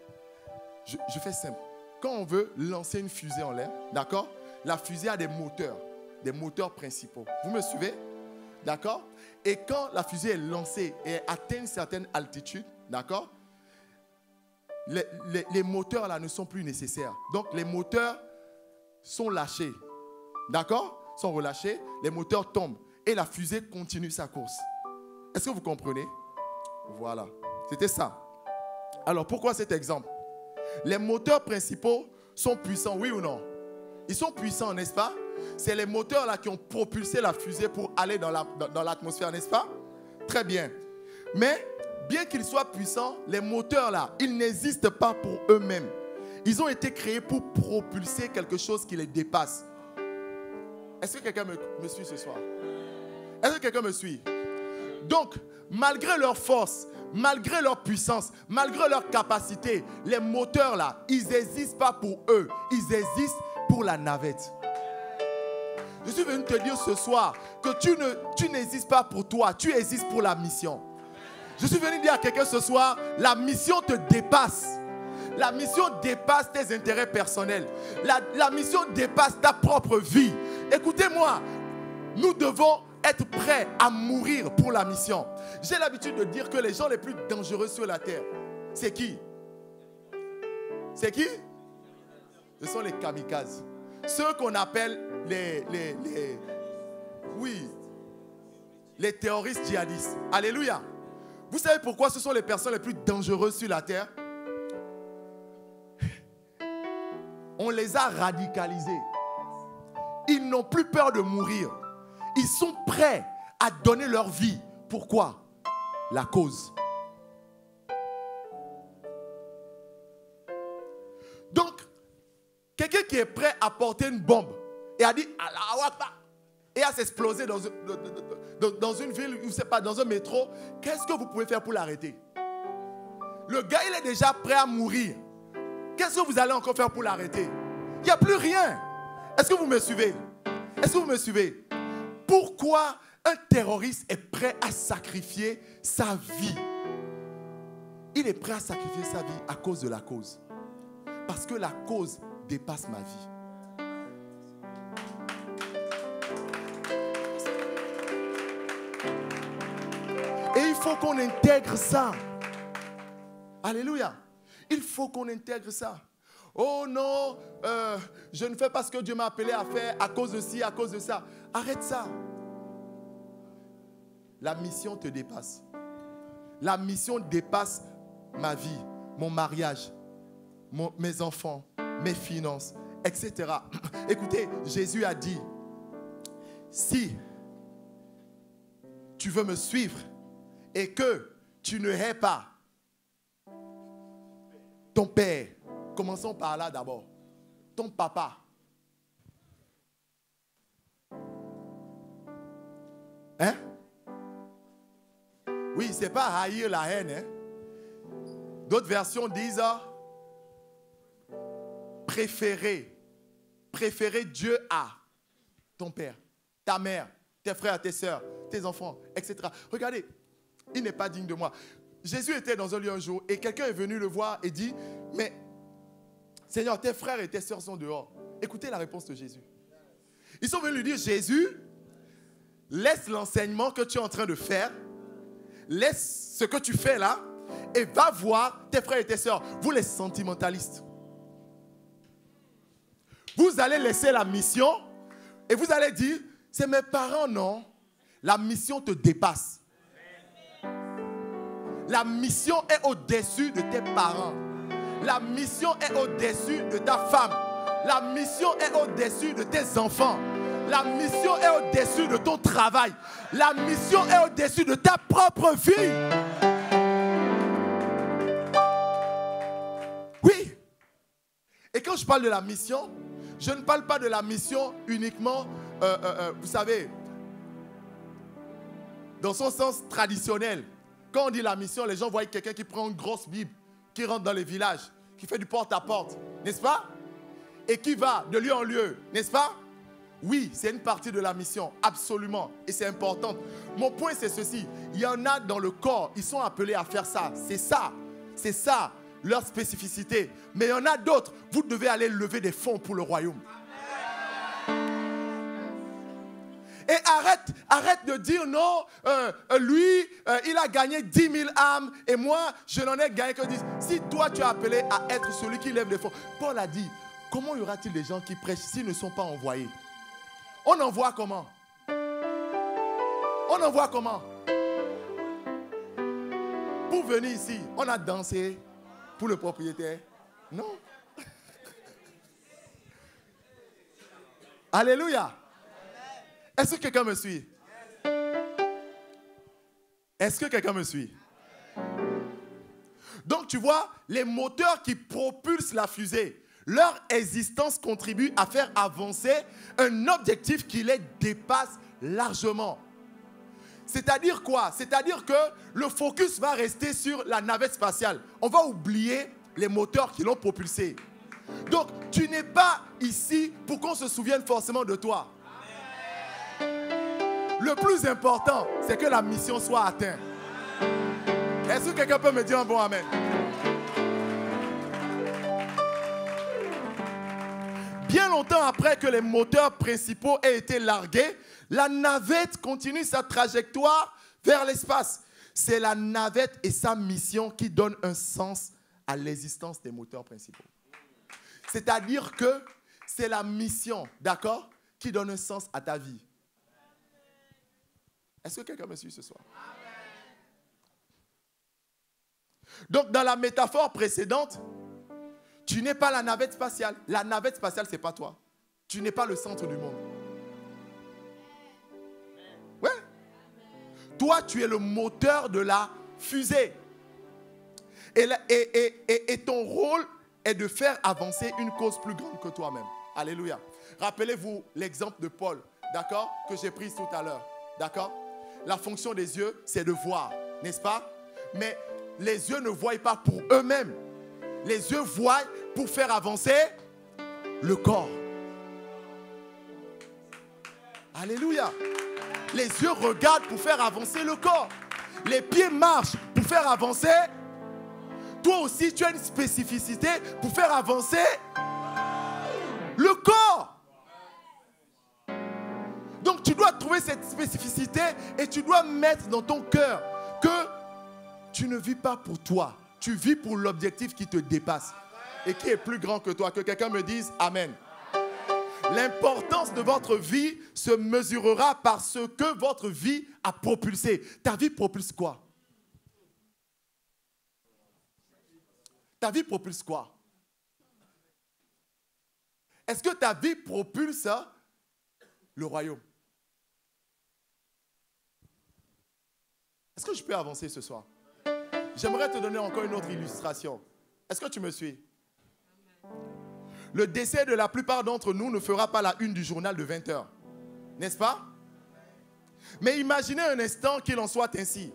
Je fais simple. Quand on veut lancer une fusée en l'air, d'accord? La fusée a des moteurs principaux. Vous me suivez? D'accord? Et quand la fusée est lancée et atteint une certaine altitude, d'accord? Les moteurs là ne sont plus nécessaires. Donc les moteurs sont lâchés. D'accord? Sont relâchés, les moteurs tombent et la fusée continue sa course. Est-ce que vous comprenez? Voilà. C'était ça. Alors pourquoi cet exemple? Les moteurs principaux sont puissants, oui ou non? Ils sont puissants, n'est-ce pas? C'est les moteurs là qui ont propulsé la fusée pour aller dans l'atmosphère, n'est-ce pas? Très bien. Mais bien qu'ils soient puissants, les moteurs là, ils n'existent pas pour eux-mêmes. Ils ont été créés pour propulser quelque chose qui les dépasse. Est-ce que quelqu'un me suit ce soir? Est-ce que quelqu'un me suit? Donc, malgré leur force, malgré leur puissance, malgré leur capacité, les moteurs là, ils n'existent pas pour eux. Ils existent pour la navette. Je suis venu te dire ce soir que tu n'existes pas pour toi, tu existes pour la mission. Je suis venu dire à quelqu'un ce soir, la mission te dépasse. La mission dépasse tes intérêts personnels. La mission dépasse ta propre vie. Écoutez-moi, nous devons être prêts à mourir pour la mission. J'ai l'habitude de dire que les gens les plus dangereux sur la terre, c'est qui? C'est qui? Ce sont les kamikazes. Ceux qu'on appelle les terroristes djihadistes. Alléluia. Vous savez pourquoi ce sont les personnes les plus dangereuses sur la terre? On les a radicalisés. Ils n'ont plus peur de mourir. Ils sont prêts à donner leur vie. Pourquoi? La cause. Donc, quelqu'un qui est prêt à porter une bombe et a dit Allahu Akbar et à s'exploser dans une ville, je sais pas, dans un métro, qu'est-ce que vous pouvez faire pour l'arrêter? Le gars, il est déjà prêt à mourir. Qu'est-ce que vous allez encore faire pour l'arrêter? Il n'y a plus rien. Est-ce que vous me suivez? Est-ce que vous me suivez? Pourquoi un terroriste est prêt à sacrifier sa vie? Il est prêt à sacrifier sa vie à cause de la cause. Parce que la cause dépasse ma vie. Et il faut qu'on intègre ça. Alléluia. Il faut qu'on intègre ça. Oh non, je ne fais pas ce que Dieu m'a appelé à faire à cause de ci, à cause de ça. Arrête ça. La mission te dépasse. La mission dépasse ma vie, mon mariage, mes enfants, mes finances, etc. Écoutez, Jésus a dit, si tu veux me suivre et que tu ne hais pas ton père, commençons par là d'abord, ton papa. Hein? Oui, c'est pas haïr la haine, hein? D'autres versions disent préférer. Préférer Dieu à ton père, ta mère, tes frères, tes soeurs, tes enfants, etc. Regardez, il n'est pas digne de moi. Jésus était dans un lieu un jour et quelqu'un est venu le voir et dit, mais Seigneur, tes frères et tes soeurs sont dehors. Écoutez la réponse de Jésus. Ils sont venus lui dire, Jésus, laisse l'enseignement que tu es en train de faire, laisse ce que tu fais là et va voir tes frères et tes soeurs, vous les sentimentalistes. Vous allez laisser la mission et vous allez dire, c'est mes parents, non. La mission te dépasse. La mission est au-dessus de tes parents. La mission est au-dessus de ta femme. La mission est au-dessus de tes enfants. La mission est au-dessus de ton travail. La mission est au-dessus de ta propre vie. Oui. Et quand je parle de la mission, je ne parle pas de la mission uniquement, vous savez, dans son sens traditionnel. Quand on dit la mission, les gens voient quelqu'un qui prend une grosse Bible, qui rentre dans les villages, qui fait du porte-à-porte, n'est-ce pas? Et qui va de lieu en lieu, n'est-ce pas? Oui, c'est une partie de la mission, absolument, et c'est important. Mon point, c'est ceci. Il y en a dans le corps, ils sont appelés à faire ça. C'est ça, leur spécificité. Mais il y en a d'autres, vous devez aller lever des fonds pour le royaume. Et arrête de dire non, lui, il a gagné 10 000 âmes et moi, je n'en ai gagné que 10. Si toi, tu es appelé à être celui qui lève des fonds. Paul a dit, comment y aura-t-il des gens qui prêchent s'ils ne sont pas envoyés? On envoie comment? On envoie comment? Pour venir ici, on a dansé pour le propriétaire? Non. Alléluia. Est-ce que quelqu'un me suit? Est-ce que quelqu'un me suit? Donc tu vois, les moteurs qui propulsent la fusée, leur existence contribue à faire avancer un objectif qui les dépasse largement. C'est-à-dire quoi? C'est-à-dire que le focus va rester sur la navette spatiale. On va oublier les moteurs qui l'ont propulsée. Donc tu n'es pas ici pour qu'on se souvienne forcément de toi. Le plus important, c'est que la mission soit atteinte. Est-ce que quelqu'un peut me dire un bon amen? Bien longtemps après que les moteurs principaux aient été largués, la navette continue sa trajectoire vers l'espace. C'est la navette et sa mission qui donnent un sens à l'existence des moteurs principaux. C'est-à-dire que c'est la mission, d'accord, qui donne un sens à ta vie. Est-ce que quelqu'un me suit ce soir? Donc, dans la métaphore précédente, tu n'es pas la navette spatiale. La navette spatiale, ce n'est pas toi. Tu n'es pas le centre du monde. Ouais. Toi, tu es le moteur de la fusée. Et ton rôle est de faire avancer une cause plus grande que toi-même. Alléluia. Rappelez-vous l'exemple de Paul, d'accord, que j'ai pris tout à l'heure. D'accord? La fonction des yeux, c'est de voir, n'est-ce pas? Mais les yeux ne voient pas pour eux-mêmes. Les yeux voient pour faire avancer le corps. Alléluia. Les yeux regardent pour faire avancer le corps. Les pieds marchent pour faire avancer. Toi aussi, tu as une spécificité pour faire avancer le corps. Donc tu dois trouver cette spécificité et tu dois mettre dans ton cœur que tu ne vis pas pour toi. Tu vis pour l'objectif qui te dépasse et qui est plus grand que toi. Que quelqu'un me dise Amen. L'importance de votre vie se mesurera par ce que votre vie a propulsé. Ta vie propulse quoi? Ta vie propulse quoi? Est-ce que ta vie propulse le royaume? Est-ce que je peux avancer ce soir? J'aimerais te donner encore une autre illustration. Est-ce que tu me suis? Le décès de la plupart d'entre nous ne fera pas la une du journal de 20 heures. N'est-ce pas? Mais imaginez un instant qu'il en soit ainsi.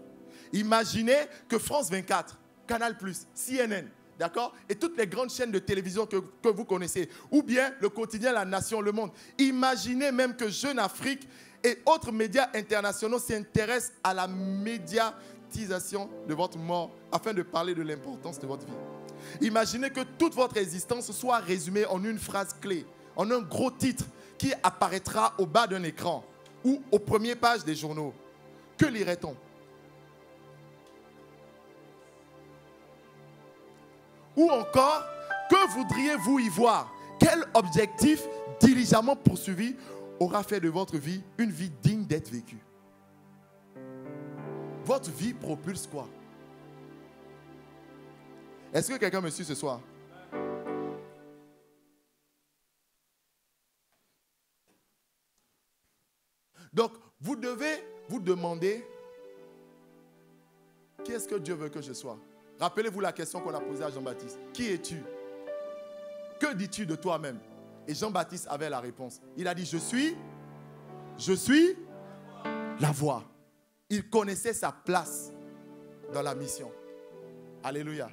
Imaginez que France 24 Canal+, CNN, d'accord? Et toutes les grandes chaînes de télévision que vous connaissez. Ou bien le quotidien La Nation, Le Monde. Imaginez même que Jeune Afrique et autres médias internationaux s'intéressent à la médiatisation de votre mort afin de parler de l'importance de votre vie. Imaginez que toute votre existence soit résumée en une phrase clé, en un gros titre qui apparaîtra au bas d'un écran ou aux premières pages des journaux. Que lirait-on? Ou encore, que voudriez-vous y voir? Quel objectif diligemment poursuivi aura fait de votre vie une vie digne d'être vécue? Votre vie propulse quoi? Est-ce que quelqu'un me suit ce soir? Donc, vous devez vous demander, qu'est-ce que Dieu veut que je sois? Rappelez-vous la question qu'on a posée à Jean-Baptiste. Qui es-tu? Que dis-tu de toi-même? Et Jean-Baptiste avait la réponse. Il a dit, je suis la voix. Il connaissait sa place dans la mission. Alléluia.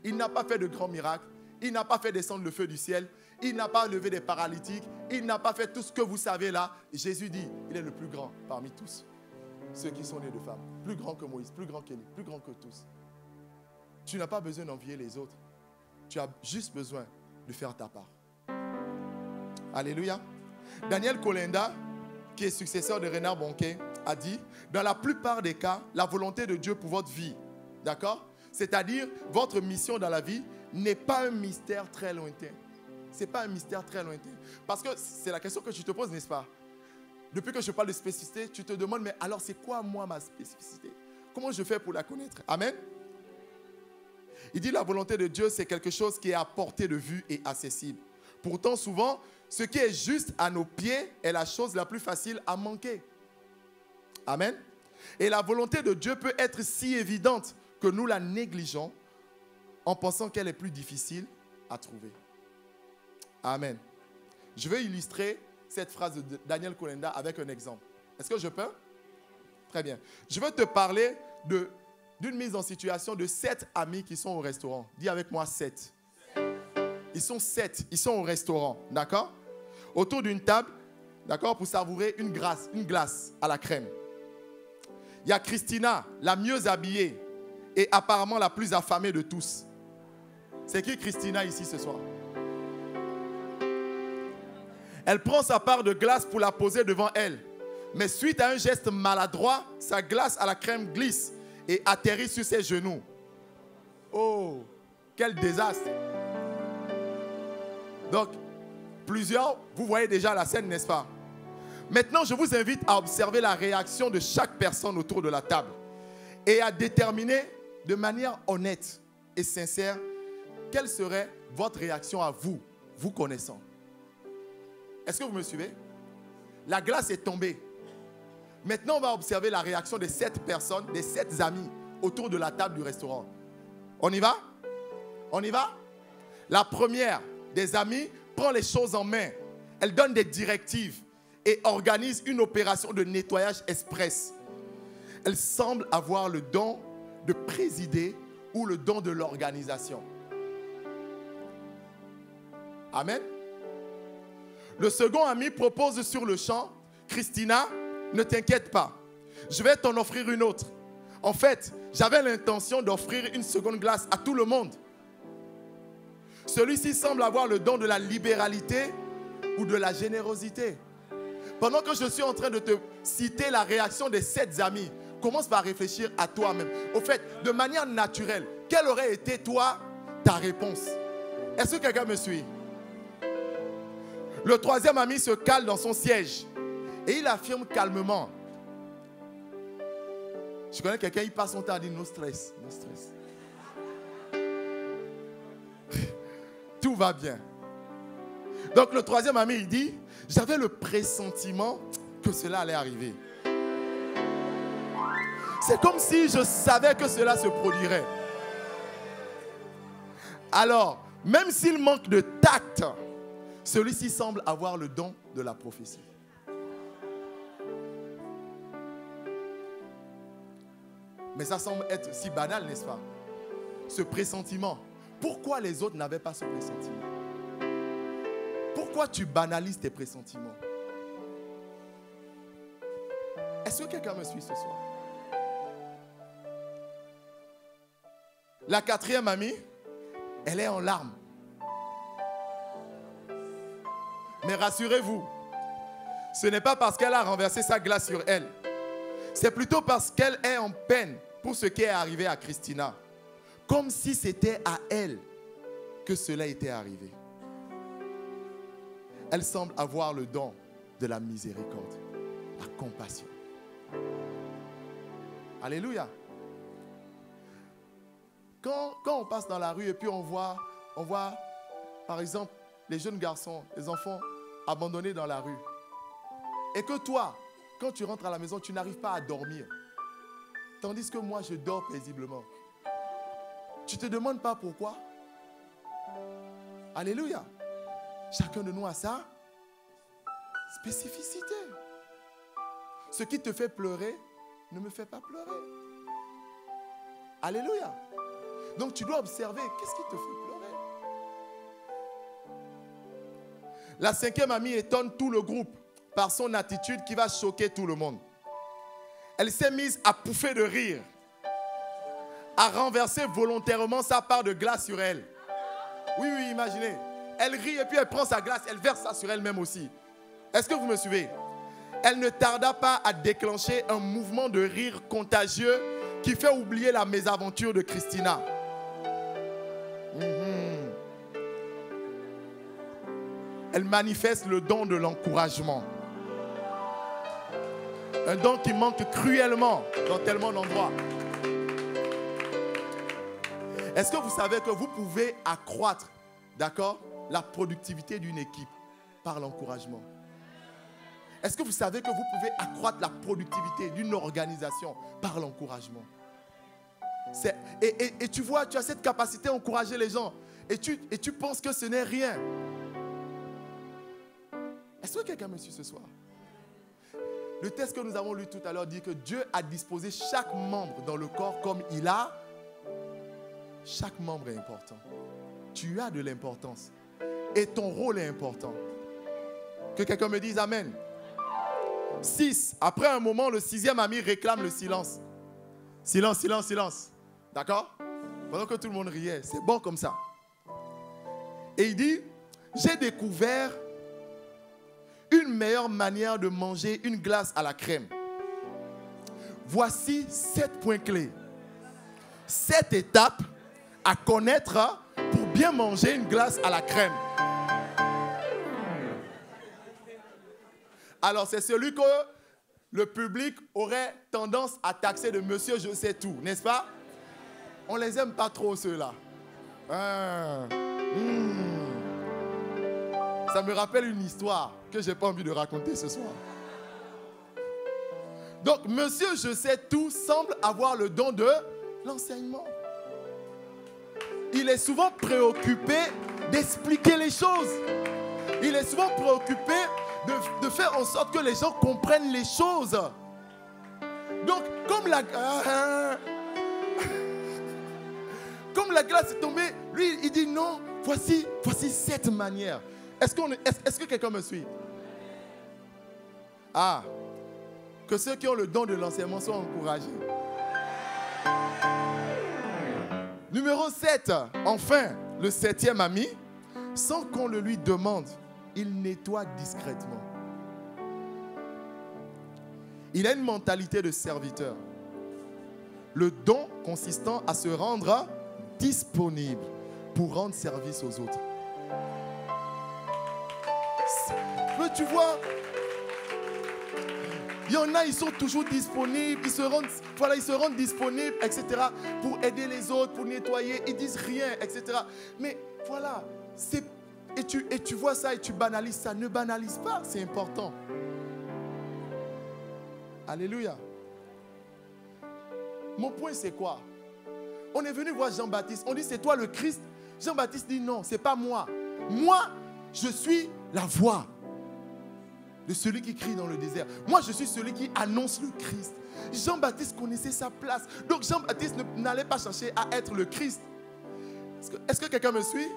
Il n'a pas fait de grands miracles. Il n'a pas fait descendre le feu du ciel. Il n'a pas levé des paralytiques. Il n'a pas fait tout ce que vous savez là. Jésus dit, il est le plus grand parmi tous. Ceux qui sont nés de femmes. Plus grand que Moïse, plus grand qu'Élie, plus grand que tous. Tu n'as pas besoin d'envier les autres. Tu as juste besoin de faire ta part. Alléluia. Daniel Kolenda, qui est successeur de Reinhard Bonnke, a dit, dans la plupart des cas, la volonté de Dieu pour votre vie, d'accord? C'est-à-dire, votre mission dans la vie n'est pas un mystère très lointain. Ce n'est pas un mystère très lointain. Parce que c'est la question que tu te poses, n'est-ce pas? Depuis que je parle de spécificité, tu te demandes, mais alors c'est quoi moi ma spécificité? Comment je fais pour la connaître? Amen. Il dit la volonté de Dieu, c'est quelque chose qui est à portée de vue et accessible. Pourtant, souvent, ce qui est juste à nos pieds est la chose la plus facile à manquer. Amen. Et la volonté de Dieu peut être si évidente que nous la négligeons en pensant qu'elle est plus difficile à trouver. Amen. Je vais illustrer cette phrase de Daniel Kolenda avec un exemple. Est-ce que je peux? Très bien. Je vais te parler d'une mise en situation de 7 amis qui sont au restaurant. Dis avec moi 7. Ils sont 7. Ils sont au restaurant. D'accord? Autour d'une table. D'accord? Pour savourer une glace à la crème. Il y a Christina, la mieux habillée et apparemment la plus affamée de tous. C'est qui Christina ici ce soir? Elle prend sa part de glace pour la poser devant elle. Mais suite à un geste maladroit, sa glace à la crème glisse et atterrit sur ses genoux. Oh, quel désastre! Donc, plusieurs, vous voyez déjà la scène, n'est-ce pas? Maintenant, je vous invite à observer la réaction de chaque personne autour de la table et à déterminer de manière honnête et sincère quelle serait votre réaction à vous, vous connaissant. Est-ce que vous me suivez? La glace est tombée. Maintenant, on va observer la réaction des 7 personnes, des 7 amis autour de la table du restaurant. On y va? On y va? La première des amies prend les choses en main. Elle donne des directives et organise une opération de nettoyage express. Elle semble avoir le don de présider ou le don de l'organisation. Amen. Le second ami propose sur le champ, Christina, ne t'inquiète pas, je vais t'en offrir une autre. En fait, j'avais l'intention d'offrir une seconde glace à tout le monde. Celui-ci semble avoir le don de la libéralité ou de la générosité. Pendant que je suis en train de te citer la réaction des 7 amis, commence par réfléchir à toi-même. Au fait, de manière naturelle, quelle aurait été toi, ta réponse? Est-ce que quelqu'un me suit? Le troisième ami se cale dans son siège et il affirme calmement. Je connais quelqu'un, il passe son temps à dire no stress, no stress. Tout va bien. Donc le troisième ami, il dit, j'avais le pressentiment que cela allait arriver. C'est comme si je savais que cela se produirait. Alors, même s'il manque de tact, celui-ci semble avoir le don de la prophétie. Mais ça semble être si banal, n'est-ce pas? ce pressentiment. Pourquoi les autres n'avaient pas ce pressentiment? Pourquoi tu banalises tes pressentiments? Est-ce que quelqu'un me suit ce soir? La quatrième amie, elle est en larmes. Mais rassurez-vous, ce n'est pas parce qu'elle a renversé sa glace sur elle. C'est plutôt parce qu'elle est en peine pour ce qui est arrivé à Christina. Comme si c'était à elle que cela était arrivé. Elle semble avoir le don de la miséricorde, la compassion. Alléluia. Quand on passe dans la rue et puis on voit, par exemple, les jeunes garçons, les enfants abandonnés dans la rue. Et que toi, quand tu rentres à la maison, tu n'arrives pas à dormir. Tandis que moi, je dors paisiblement. Tu ne te demandes pas pourquoi? Alléluia. Chacun de nous a sa spécificité. Ce qui te fait pleurer ne me fait pas pleurer. Alléluia. Donc tu dois observer, qu'est-ce qui te fait pleurer? La cinquième amie étonne tout le groupe par son attitude qui va choquer tout le monde. Elle s'est mise à pouffer de rire, à renverser volontairement sa part de glace sur elle. Oui, imaginez. Elle rit et puis elle prend sa glace, elle verse ça sur elle-même aussi. Est-ce que vous me suivez? Elle ne tarda pas à déclencher un mouvement de rire contagieux qui fait oublier la mésaventure de Christina. Elle manifeste le don de l'encouragement. Un don qui manque cruellement dans tellement d'endroits. Est-ce que vous savez que vous pouvez accroître, d'accord, la productivité d'une équipe par l'encouragement? Est-ce que vous savez que vous pouvez accroître la productivité d'une organisation par l'encouragement? Et tu vois, tu as cette capacité à encourager les gens. Et tu penses que ce n'est rien. Est-ce que quelqu'un me suit ce soir? Le texte que nous avons lu tout à l'heure dit que Dieu a disposé chaque membre dans le corps comme il a. Chaque membre est important. Tu as de l'importance. Et ton rôle est important. Que quelqu'un me dise Amen. 6. Après un moment, le sixième ami réclame le silence. Silence, silence, silence. D'accord? Pendant que tout le monde riait. C'est bon comme ça. Et il dit, j'ai découvert une meilleure manière de manger une glace à la crème. Voici 7 points clés. 7 étapes à connaître pour bien manger une glace à la crème. Alors, c'est celui que le public aurait tendance à taxer de monsieur je sais tout, n'est-ce pas? On les aime pas trop ceux-là. Ça me rappelle une histoire que je n'ai pas envie de raconter ce soir. Donc, monsieur je sais tout semble avoir le don de l'enseignement. Il est souvent préoccupé d'expliquer les choses. Il est souvent préoccupé de faire en sorte que les gens comprennent les choses. Donc, comme la glace est tombée, lui, il dit non, voici 7 manières. Est-ce que quelqu'un me suit? Ah, que ceux qui ont le don de l'enseignement soient encouragés. Numéro 7, enfin, le 7e ami, sans qu'on le lui demande, il nettoie discrètement. Il a une mentalité de serviteur. Le don consistant à se rendre disponible pour rendre service aux autres. Mais tu vois, il y en a, ils sont toujours disponibles, ils se rendent disponibles, etc. pour aider les autres, pour nettoyer, ils disent rien, etc. Mais voilà, et tu vois ça et tu banalises ça. Ne banalise pas, c'est important. Alléluia. Mon point c'est quoi? On est venu voir Jean-Baptiste, on dit c'est toi le Christ. Jean-Baptiste dit non, c'est pas moi. Moi, je suis la voix de celui qui crie dans le désert. Moi, je suis celui qui annonce le Christ. Jean-Baptiste connaissait sa place. Donc Jean-Baptiste n'allait pas chercher à être le Christ. Est-ce que quelqu'un me suit?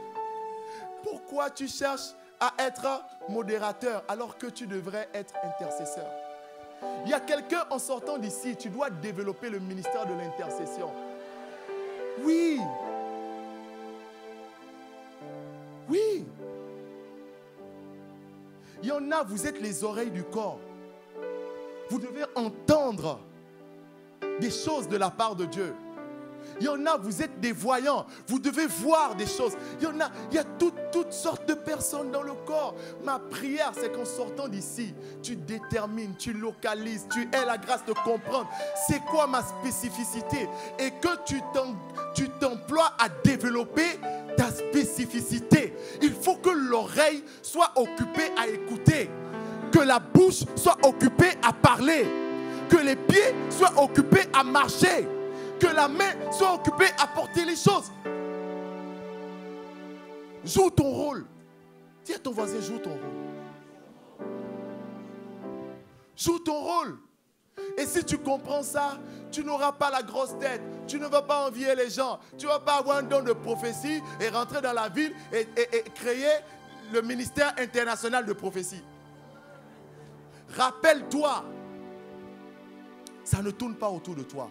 Pourquoi tu cherches à être modérateur alors que tu devrais être intercesseur? Il y a quelqu'un en sortant d'ici, tu dois développer le ministère de l'intercession. Oui. Oui. Il y en a, vous êtes les oreilles du corps. Vous devez entendre des choses de la part de Dieu. Il y en a, vous êtes des voyants. Vous devez voir des choses. Il y a toutes sortes de personnes dans le corps. Ma prière, c'est qu'en sortant d'ici, tu détermines, tu localises, tu aies la grâce de comprendre c'est quoi ma spécificité et que tu t'emploies à développer ta spécificité. Il faut que l'oreille soit occupée à écouter, que la bouche soit occupée à parler, que les pieds soient occupés à marcher, que la main soit occupée à porter les choses. Joue ton rôle. Dis à ton voisin, joue ton rôle. Joue ton rôle. Et si tu comprends ça, tu n'auras pas la grosse tête. Tu ne vas pas envier les gens. Tu ne vas pas avoir un don de prophétie et rentrer dans la ville et créer le ministère international de prophétie. Rappelle-toi, ça ne tourne pas autour de toi.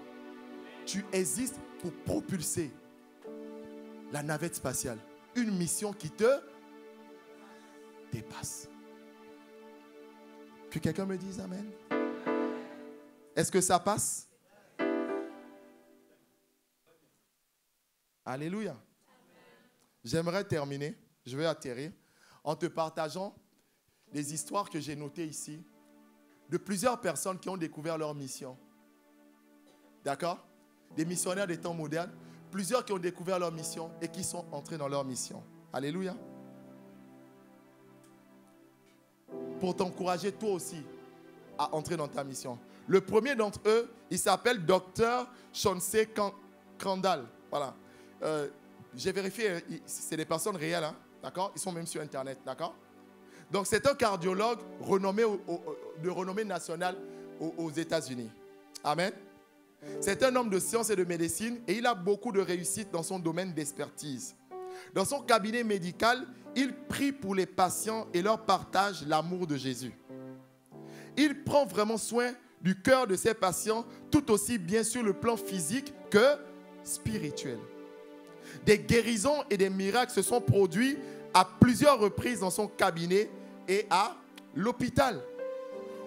Tu existes pour propulser la navette spatiale. Une mission qui te dépasse. Que quelqu'un me dise amen. Est-ce que ça passe? Alléluia. J'aimerais terminer, je vais atterrir, en te partageant des histoires que j'ai notées ici de plusieurs personnes qui ont découvert leur mission. D'accord? Des missionnaires des temps modernes, plusieurs qui ont découvert leur mission et qui sont entrés dans leur mission. Alléluia. Pour t'encourager toi aussi à entrer dans ta mission. Le premier d'entre eux, il s'appelle Dr. Chauncey Crandall. Voilà. J'ai vérifié, c'est des personnes réelles, hein? D'accord? Ils sont même sur Internet, d'accord? Donc c'est un cardiologue renommé de renommée nationale aux États-Unis. Amen. C'est un homme de sciences et de médecine et il a beaucoup de réussite dans son domaine d'expertise. Dans son cabinet médical, il prie pour les patients et leur partage l'amour de Jésus. Il prend vraiment soin du cœur de ses patients, tout aussi bien sur le plan physique que spirituel. Des guérisons et des miracles se sont produits à plusieurs reprises dans son cabinet et à l'hôpital.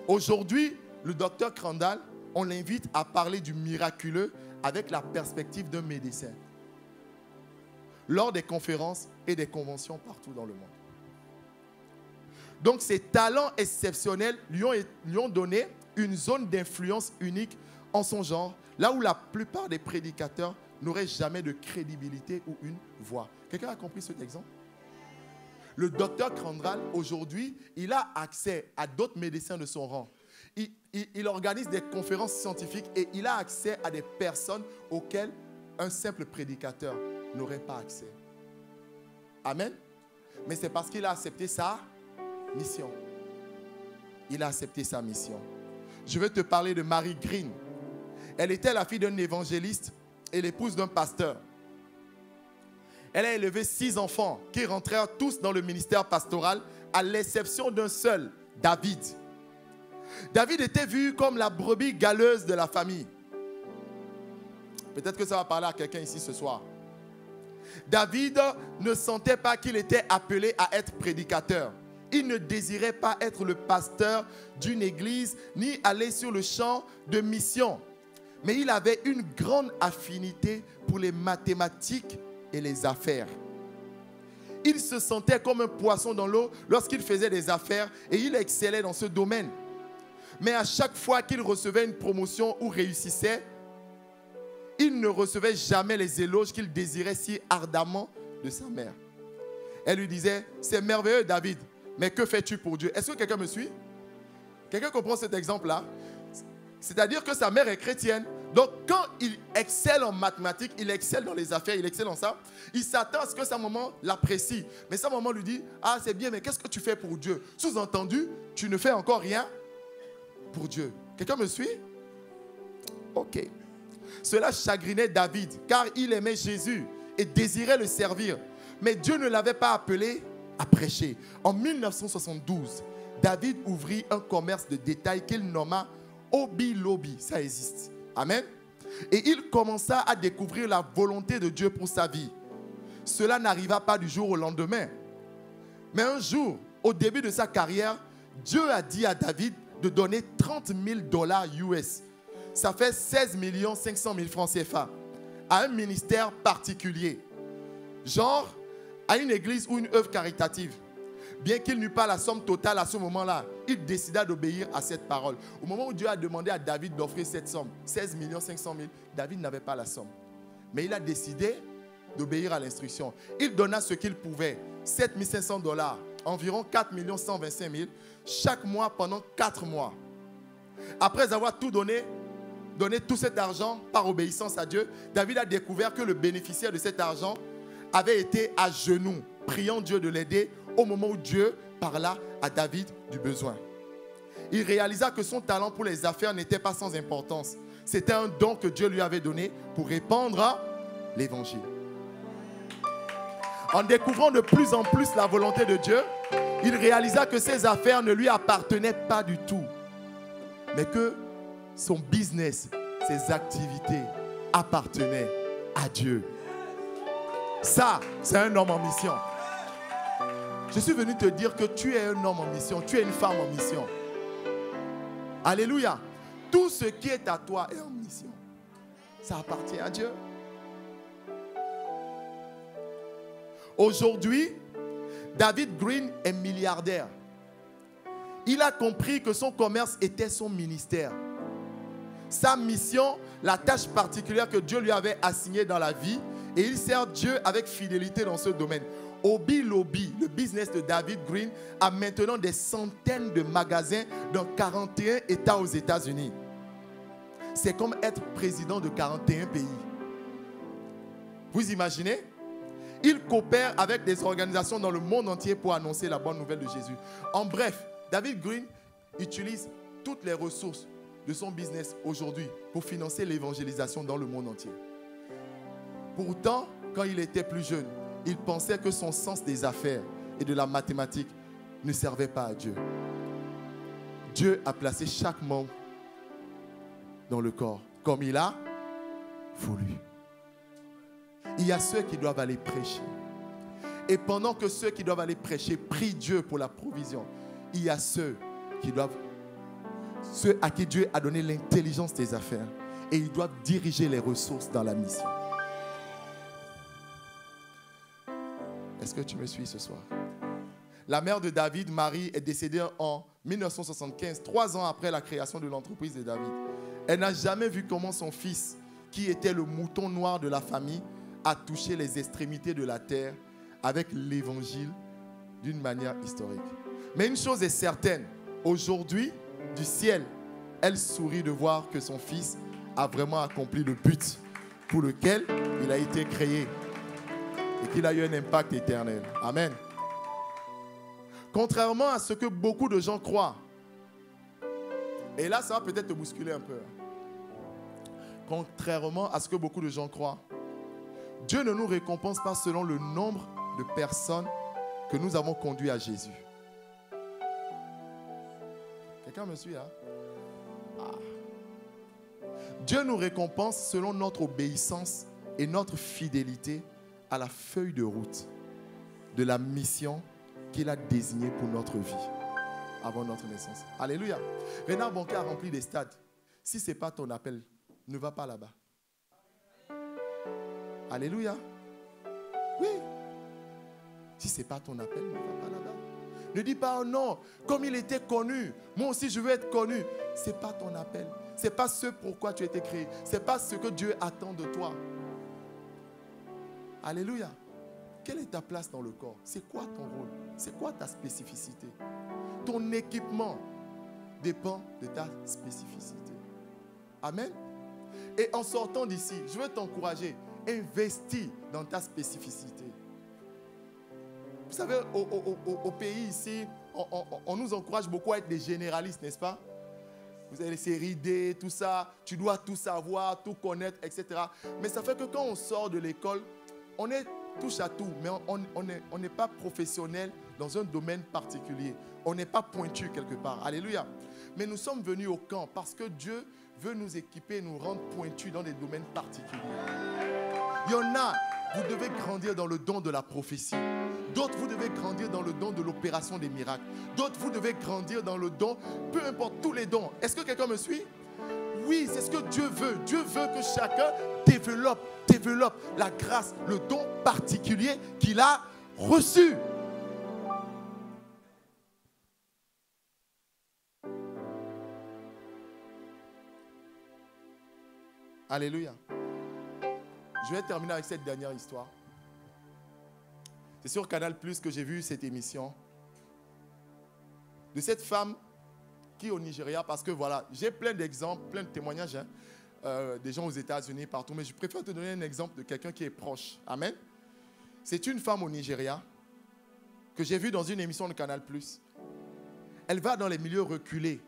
Aujourd'hui, le docteur Crandall, on l'invite à parler du miraculeux avec la perspective d'un médecin lors des conférences et des conventions partout dans le monde. Donc, ses talents exceptionnels lui ont donné une zone d'influence unique en son genre, là où la plupart des prédicateurs n'auraient jamais de crédibilité ou une voix. Quelqu'un a compris cet exemple? Le docteur Crandall, aujourd'hui, il a accès à d'autres médecins de son rang. Il organise des conférences scientifiques et il a accès à des personnes auxquelles un simple prédicateur n'aurait pas accès. Amen. Mais c'est parce qu'il a accepté sa mission. Il a accepté sa mission. Je vais te parler de Mary Green. Elle était la fille d'un évangéliste et l'épouse d'un pasteur. Elle a élevé 6 enfants qui rentrèrent tous dans le ministère pastoral à l'exception d'un seul, David. David était vu comme la brebis galeuse de la famille. Peut-être que ça va parler à quelqu'un ici ce soir. David ne sentait pas qu'il était appelé à être prédicateur. Il ne désirait pas être le pasteur d'une église ni aller sur le champ de mission. Mais il avait une grande affinité pour les mathématiques et les affaires. Il se sentait comme un poisson dans l'eau lorsqu'il faisait des affaires et il excellait dans ce domaine. Mais à chaque fois qu'il recevait une promotion ou réussissait, il ne recevait jamais les éloges qu'il désirait si ardemment de sa mère. Elle lui disait, c'est merveilleux David, mais que fais-tu pour Dieu? Est-ce que quelqu'un me suit? Quelqu'un comprend cet exemple-là? C'est-à-dire que sa mère est chrétienne. Donc quand il excelle en mathématiques, il excelle dans les affaires, il excelle en ça, il s'attend à ce que sa maman l'apprécie. Mais sa maman lui dit, ah c'est bien, mais qu'est-ce que tu fais pour Dieu? Sous-entendu, tu ne fais encore rien pour Dieu. Quelqu'un me suit? Ok. Cela chagrinait David, car il aimait Jésus et désirait le servir. Mais Dieu ne l'avait pas appelé à prêcher. En 1972, David ouvrit un commerce de détail qu'il nomma Hobby Lobby. Ça existe. Amen. Et il commença à découvrir la volonté de Dieu pour sa vie. Cela n'arriva pas du jour au lendemain. Mais un jour, au début de sa carrière, Dieu a dit à David de donner 30 000 $ US. Ça fait 16 500 000 francs CFA à un ministère particulier. Genre à une église ou une œuvre caritative. Bien qu'il n'eût pas la somme totale à ce moment-là, il décida d'obéir à cette parole. Au moment où Dieu a demandé à David d'offrir cette somme, 16 500 000, David n'avait pas la somme. Mais il a décidé d'obéir à l'instruction. Il donna ce qu'il pouvait, 7 500 $, environ 4 125 000, chaque mois pendant 4 mois. Après avoir tout donné tout cet argent par obéissance à Dieu, David a découvert que le bénéficiaire de cet argent avait été à genoux, priant Dieu de l'aider au moment où Dieu parla à David du besoin. Il réalisa que son talent pour les affaires n'était pas sans importance. C'était un don que Dieu lui avait donné pour répandre l'évangile. En découvrant de plus en plus la volonté de Dieu, il réalisa que ses affaires ne lui appartenaient pas du tout, mais que son business, ses activités appartenaient à Dieu. Ça, c'est un homme en mission. Je suis venu te dire que tu es un homme en mission, tu es une femme en mission. Alléluia. Tout ce qui est à toi est en mission. Ça appartient à Dieu. Aujourd'hui, David Green est milliardaire. Il a compris que son commerce était son ministère. Sa mission, la tâche particulière que Dieu lui avait assignée dans la vie, et il sert Dieu avec fidélité dans ce domaine. Hobby Lobby, le business de David Green, a maintenant des centaines de magasins dans 41 États aux États-Unis. C'est comme être président de 41 pays. Vous imaginez? Il coopère avec des organisations dans le monde entier pour annoncer la bonne nouvelle de Jésus. En bref, David Green utilise toutes les ressources de son business aujourd'hui pour financer l'évangélisation dans le monde entier. Pourtant, quand il était plus jeune, il pensait que son sens des affaires et de la mathématique ne servait pas à Dieu. Dieu a placé chaque membre dans le corps comme il a voulu. Il y a ceux qui doivent aller prêcher. Et pendant que ceux qui doivent aller prêcher prient Dieu pour la provision, il y a ceux à qui Dieu a donné l'intelligence des affaires. Et ils doivent diriger les ressources dans la mission. Est-ce que tu me suis ce soir? La mère de David, Marie, est décédée en 1975, 3 ans après la création de l'entreprise de David. Elle n'a jamais vu comment son fils, qui était le mouton noir de la famille, a touché les extrémités de la terre avec l'évangile d'une manière historique. Mais une chose est certaine, aujourd'hui, du ciel, elle sourit de voir que son fils a vraiment accompli le but pour lequel il a été créé et qu'il a eu un impact éternel. Amen. Contrairement à ce que beaucoup de gens croient, et là ça va peut-être te bousculer un peu. Contrairement à ce que beaucoup de gens croient, Dieu ne nous récompense pas selon le nombre de personnes que nous avons conduit à Jésus. Quelqu'un me suit, hein? Dieu nous récompense selon notre obéissance et notre fidélité à la feuille de route de la mission qu'il a désignée pour notre vie avant notre naissance. Alléluia. Renard Bonquet a rempli des stades. Si ce n'est pas ton appel, ne va pas là-bas. Alléluia. Oui. Si ce n'est pas ton appel, ne va pas là-bas. Ne dis pas, oh non, comme il était connu, moi aussi je veux être connu. Ce n'est pas ton appel. Ce n'est pas ce pourquoi tu as été créé. Ce n'est pas ce que Dieu attend de toi. Alléluia. Quelle est ta place dans le corps? C'est quoi ton rôle? C'est quoi ta spécificité? Ton équipement dépend de ta spécificité. Amen. Et en sortant d'ici, je veux t'encourager. Investis dans ta spécificité. Vous savez, au pays ici, on nous encourage beaucoup à être des généralistes, n'est-ce pas? Vous avez les séries D, tout ça, tu dois tout savoir, tout connaître, etc. Mais ça fait que quand on sort de l'école, on est touche à tout, mais on n'est pas professionnel dans un domaine particulier. On n'est pas pointu quelque part. Alléluia. Mais nous sommes venus au camp parce que Dieu veut nous équiper, nous rendre pointus dans des domaines particuliers. Il y en a, vous devez grandir dans le don de la prophétie. D'autres, vous devez grandir dans le don de l'opération des miracles. D'autres, vous devez grandir dans le don, peu importe tous les dons. Est-ce que quelqu'un me suit? Oui, c'est ce que Dieu veut. Dieu veut que chacun développe la grâce, le don particulier qu'il a reçu. Alléluia. Je vais terminer avec cette dernière histoire. C'est sur Canal+ que j'ai vu cette émission de cette femme qui est au Nigeria, parce que voilà, j'ai plein d'exemples, plein de témoignages, des gens aux États-Unis, partout, mais je préfère te donner un exemple de quelqu'un qui est proche. Amen. C'est une femme au Nigeria que j'ai vue dans une émission de Canal+. Elle va dans les milieux reculés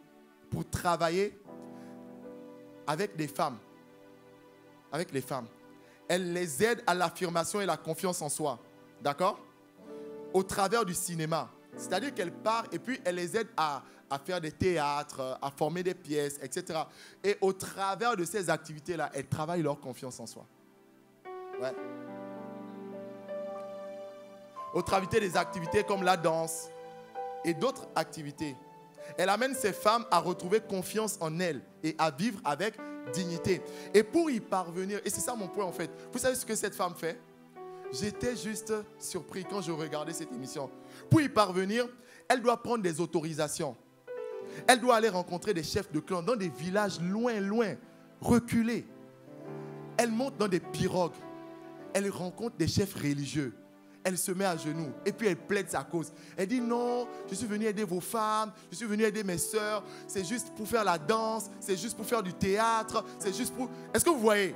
pour travailler avec des femmes. Avec les femmes. Elle les aide à l'affirmation et la confiance en soi. D'accord? Au travers du cinéma. C'est-à-dire qu'elle part et puis elle les aide à faire des théâtres, à former des pièces, etc. Et au travers de ces activités-là, elle travaille leur confiance en soi. Ouais. Au travers des activités comme la danse et d'autres activités, elle amène ces femmes à retrouver confiance en elles et à vivre avec dignité. Et pour y parvenir, et c'est ça mon point en fait, vous savez ce que cette femme fait? J'étais juste surpris quand je regardais cette émission. Pour y parvenir, elle doit prendre des autorisations. Elle doit aller rencontrer des chefs de clan dans des villages loin, reculés. Elle monte dans des pirogues. Elle rencontre des chefs religieux. Elle se met à genoux et puis elle plaide sa cause. Elle dit non, je suis venue aider vos femmes, je suis venue aider mes sœurs, c'est juste pour faire la danse, c'est juste pour faire du théâtre, c'est juste pour... Est-ce que vous voyez?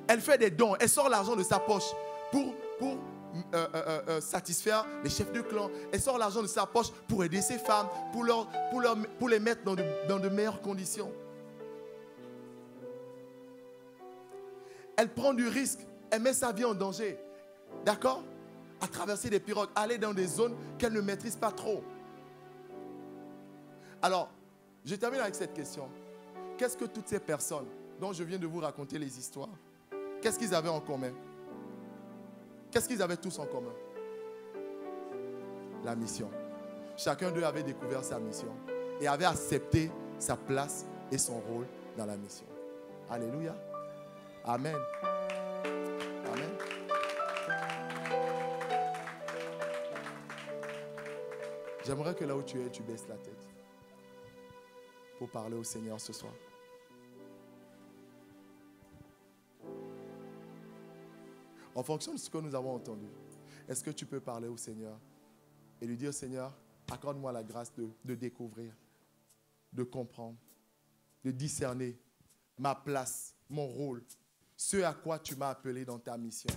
Elle fait des dons, elle sort l'argent de sa poche pour satisfaire les chefs de clan. Elle sort l'argent de sa poche pour aider ses femmes, pour les mettre dans de meilleures conditions. Elle prend du risque. Elle met sa vie en danger, d'accord? À traverser des pirogues, aller dans des zones qu'elle ne maîtrise pas trop. Alors, je termine avec cette question. Qu'est-ce que toutes ces personnes dont je viens de vous raconter les histoires, qu'est-ce qu'ils avaient en commun? Qu'est-ce qu'ils avaient tous en commun? La mission. Chacun d'eux avait découvert sa mission et avait accepté sa place et son rôle dans la mission. Alléluia. Amen. Amen. J'aimerais que là où tu es, tu baisses la tête pour parler au Seigneur ce soir. En fonction de ce que nous avons entendu, est-ce que tu peux parler au Seigneur et lui dire, Seigneur, accorde-moi la grâce de découvrir, de comprendre, de discerner ma place, mon rôle, ce à quoi tu m'as appelé dans ta mission.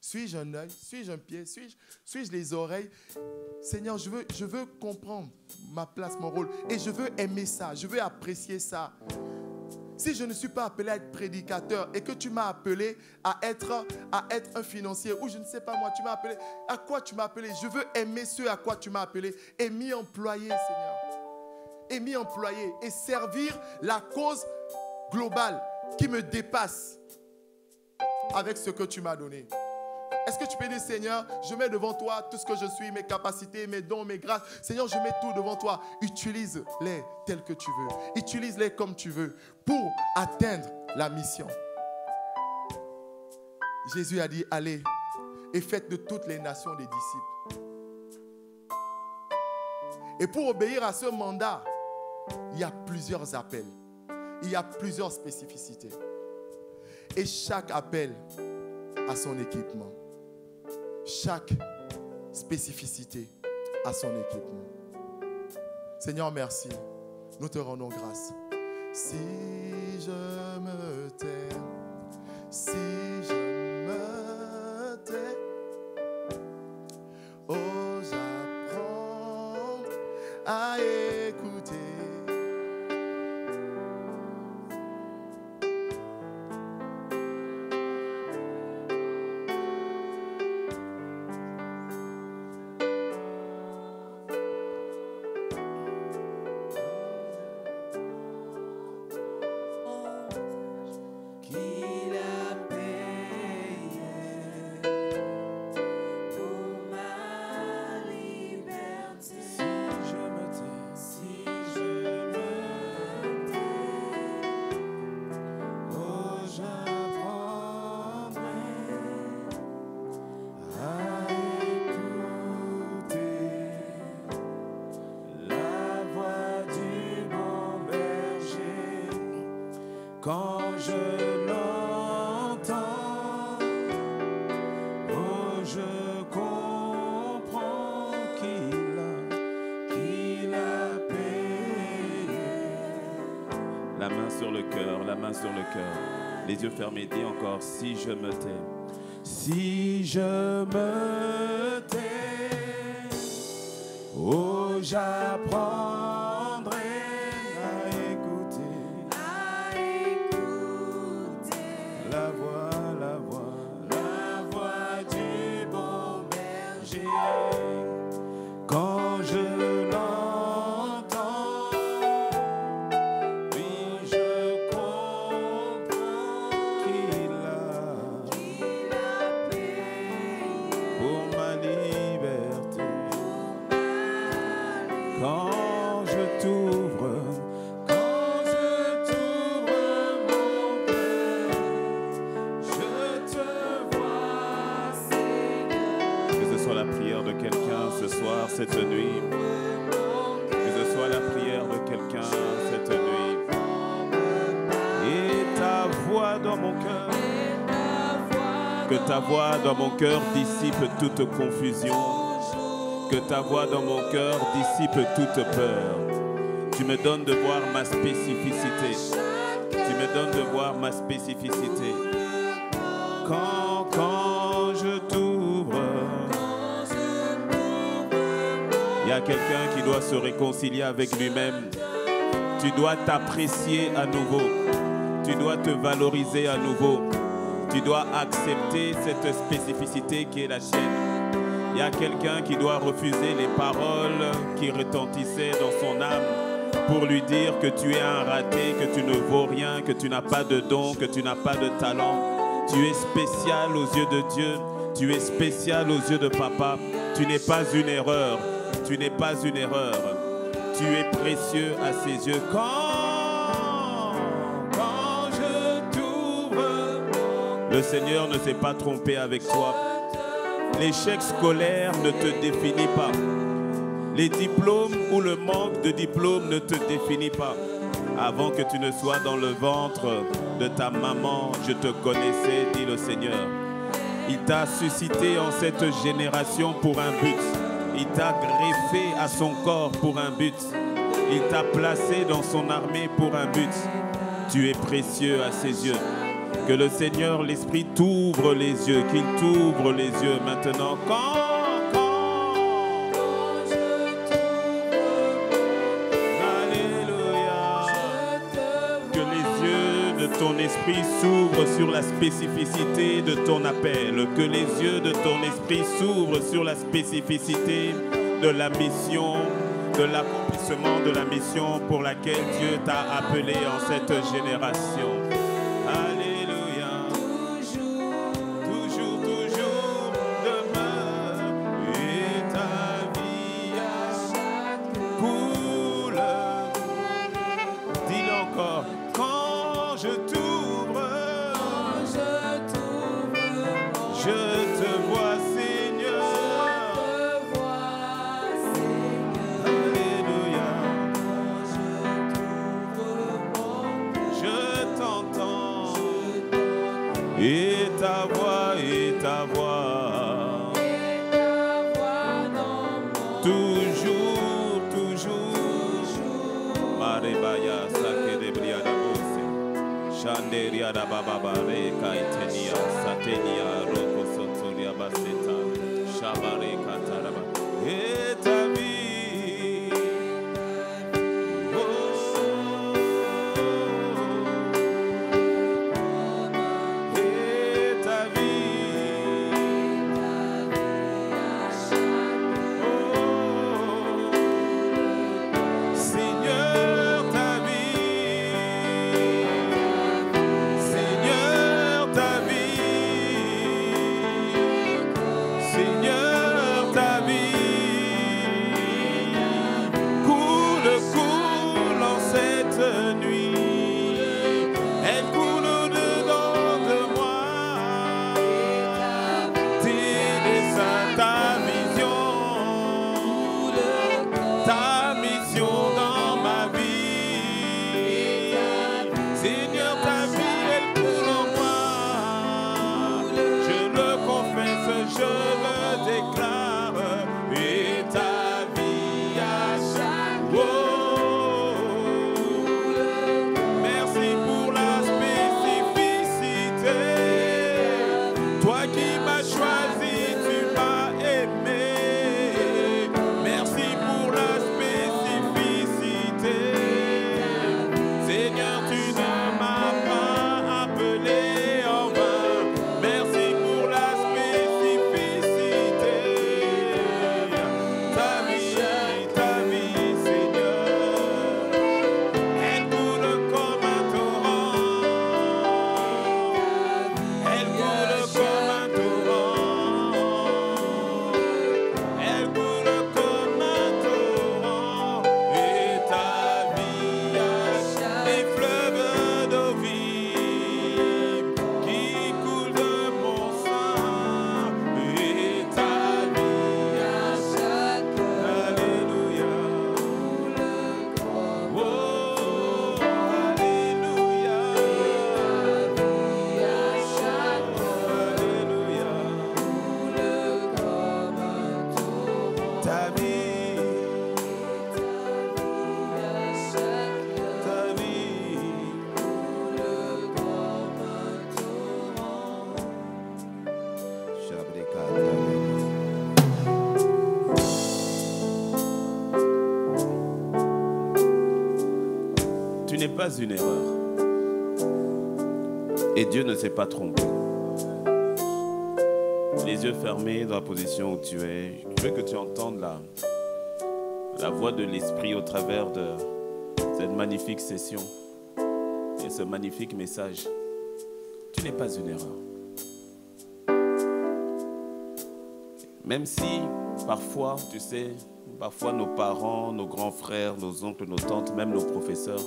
Suis-je un œil? Suis-je un pied? Suis-je les oreilles? Seigneur, je veux comprendre ma place, mon rôle. Et je veux aimer ça. Je veux apprécier ça. Si je ne suis pas appelé à être prédicateur et que tu m'as appelé à être un financier, ou je ne sais pas moi, tu m'as appelé, à quoi tu m'as appelé? Je veux aimer ce à quoi tu m'as appelé et m'y employer, Seigneur. Et m'y employer et servir la cause globale qui me dépasse avec ce que tu m'as donné. Est-ce que tu peux dire, Seigneur, je mets devant toi tout ce que je suis, mes capacités, mes dons, mes grâces. Seigneur, je mets tout devant toi. Utilise-les tels que tu veux. Utilise-les comme tu veux pour atteindre la mission. Jésus a dit, allez et faites de toutes les nations des disciples. Et pour obéir à ce mandat, il y a plusieurs appels. Il y a plusieurs spécificités. Et chaque appel a son équipement. Chaque spécificité a son équipement. Seigneur, merci. Nous te rendons grâce. Si je me tais, si je me tais, oh, j'apprends à écouter. Quand je l'entends, oh, je comprends qu'il a payé. La main sur le cœur, la main sur le cœur. Les yeux fermés, dis encore, si je me tais. Si je me tais, oh, j'apprendrai à écouter la voix du bon berger. Quand je l'entends, oui, je comprends qu'il a pour ma liberté. Quand je t'ouvre mon cœur, je te vois, Seigneur. Que ce soit la prière de quelqu'un ce soir, cette nuit. Que ce soit la prière de quelqu'un cette nuit. Et ta voix dans mon cœur. Que ta voix dans mon cœur dissipe toute confusion. Que ta voix dans mon cœur dissipe toute peur. Tu me donnes de voir ma spécificité. Tu me donnes de voir ma spécificité. Quand je t'ouvre, il y a quelqu'un qui doit se réconcilier avec lui-même. Tu dois t'apprécier à nouveau. Tu dois te valoriser à nouveau. Tu dois accepter cette spécificité qui est la tienne. Il y a quelqu'un qui doit refuser les paroles qui retentissaient dans son âme pour lui dire que tu es un raté, que tu ne vaux rien, que tu n'as pas de don, que tu n'as pas de talent. Tu es spécial aux yeux de Dieu. Tu es spécial aux yeux de Papa. Tu n'es pas une erreur. Tu n'es pas une erreur. Tu es précieux à ses yeux. Quand je t'ouvre, le Seigneur ne s'est pas trompé avec toi. L'échec scolaire ne te définit pas. Les diplômes ou le manque de diplôme ne te définit pas. Avant que tu ne sois dans le ventre de ta maman, je te connaissais, dit le Seigneur. Il t'a suscité en cette génération pour un but. Il t'a greffé à son corps pour un but. Il t'a placé dans son armée pour un but. Tu es précieux à ses yeux. Que le Seigneur, l'Esprit, t'ouvre les yeux, qu'il t'ouvre les yeux maintenant. Quand Alléluia. Que les yeux de ton esprit s'ouvrent sur la spécificité de ton appel. Que les yeux de ton esprit s'ouvrent sur la spécificité de la mission, de l'accomplissement de la mission pour laquelle Dieu t'a appelé en cette génération. Alléluia. Toujours, toujours demeure et ta vie coule. Dis-le encore. Quand je t'ouvre, je te vois, Seigneur. Alléluia. Je t'entends. Et ta voix, toujours, toujours. Marebaya sake de briada bose. Shanderia da baba bare kaitenia satenia roko sotoria baseta. Shabare kataraba. Et ta vie. Oh. Et ta vie. Oh. Seigneur, ta vie. Seigneur, ta vie. Seigneur, ta ta vie, ta vie. Tu n'es pas une erreur. Et Dieu ne s'est pas trompé. Les yeux fermés dans la position où tu es, je veux que tu entendes la voix de l'Esprit au travers de cette magnifique session et ce magnifique message. Tu n'es pas une erreur. Même si parfois, tu sais, parfois nos parents, nos grands frères, nos oncles, nos tantes, même nos professeurs,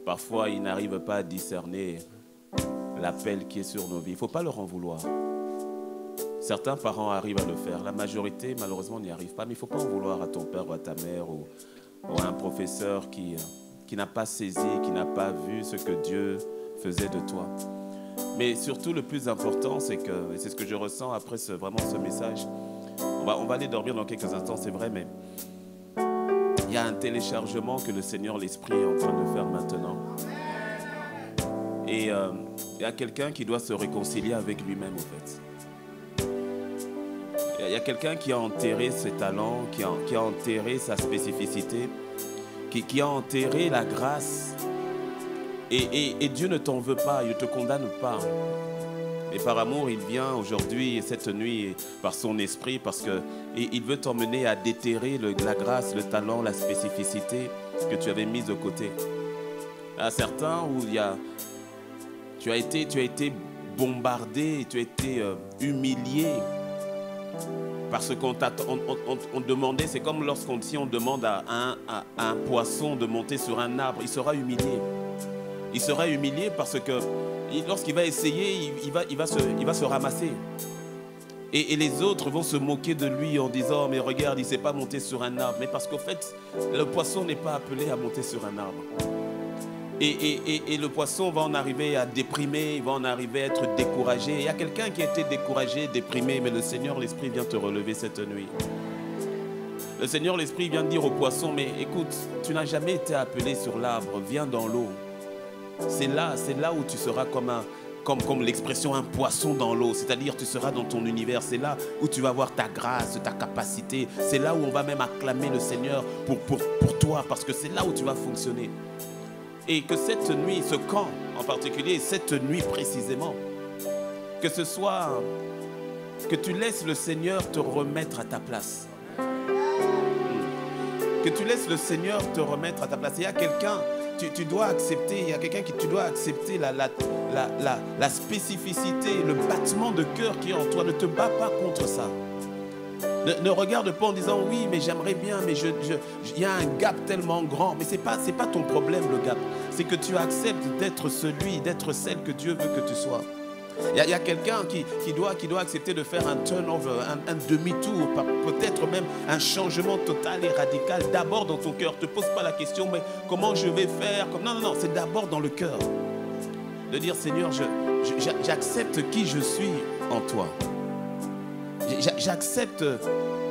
parfois ils n'arrivent pas à discerner l'appel qui est sur nos vies. Il ne faut pas leur en vouloir. Certains parents arrivent à le faire. La majorité, malheureusement, n'y arrive pas. Mais il ne faut pas en vouloir à ton père ou à ta mère ou à un professeur qui n'a pas saisi, qui n'a pas vu ce que Dieu faisait de toi. Mais surtout, le plus important, c'est que, et c'est ce que je ressens après vraiment ce message, on va aller dormir dans quelques instants, c'est vrai, mais il y a un téléchargement que le Seigneur, l'Esprit, est en train de faire maintenant. Et il y a quelqu'un qui doit se réconcilier avec lui-même, en fait. Il y a quelqu'un qui a enterré ses talents, qui a enterré sa spécificité, qui a enterré la grâce. Et Dieu ne t'en veut pas, il ne te condamne pas. Mais par amour, il vient aujourd'hui, cette nuit, par son esprit, parce qu'il veut t'emmener à déterrer la grâce, le talent, la spécificité que tu avais mise de côté. À certains où tu as été bombardé, tu as été humilié. Parce qu'on demandait, c'est comme lorsqu'on demande à un poisson de monter sur un arbre, il sera humilié. Il sera humilié parce que lorsqu'il va essayer, il va se ramasser. Et les autres vont se moquer de lui en disant, mais regarde, il ne sait pas monter sur un arbre. Mais parce qu'au fait, le poisson n'est pas appelé à monter sur un arbre. Et le poisson va en arriver à déprimer, il va en arriver à être découragé. Il y a quelqu'un qui a été découragé, déprimé, mais le Seigneur, l'Esprit vient te relever cette nuit. Le Seigneur, l'Esprit vient dire au poisson, mais écoute, tu n'as jamais été appelé sur l'arbre, viens dans l'eau. C'est là où tu seras comme l'expression un poisson dans l'eau, c'est-à-dire tu seras dans ton univers, c'est là où tu vas voir ta grâce, ta capacité, c'est là où on va même acclamer le Seigneur pour toi, parce que c'est là où tu vas fonctionner. Et que cette nuit, ce camp en particulier, cette nuit précisément, que ce soit, que tu laisses le Seigneur te remettre à ta place. Que tu laisses le Seigneur te remettre à ta place. Il y a quelqu'un, tu dois accepter, il y a quelqu'un qui tu dois accepter la spécificité, le battement de cœur qui est en toi. Ne te bats pas contre ça. Ne regarde pas en disant oui, mais j'aimerais bien, mais il y a un gap tellement grand. Mais ce n'est pas ton problème, le gap. C'est que tu acceptes d'être d'être celle que Dieu veut que tu sois. Il y a quelqu'un qui doit accepter de faire un turnover, un demi-tour, peut-être même un changement total et radical. D'abord dans ton cœur. Ne te pose pas la question, mais comment je vais faire? Non, c'est d'abord dans le cœur. De dire, Seigneur, j'accepte qui je suis en toi. J'accepte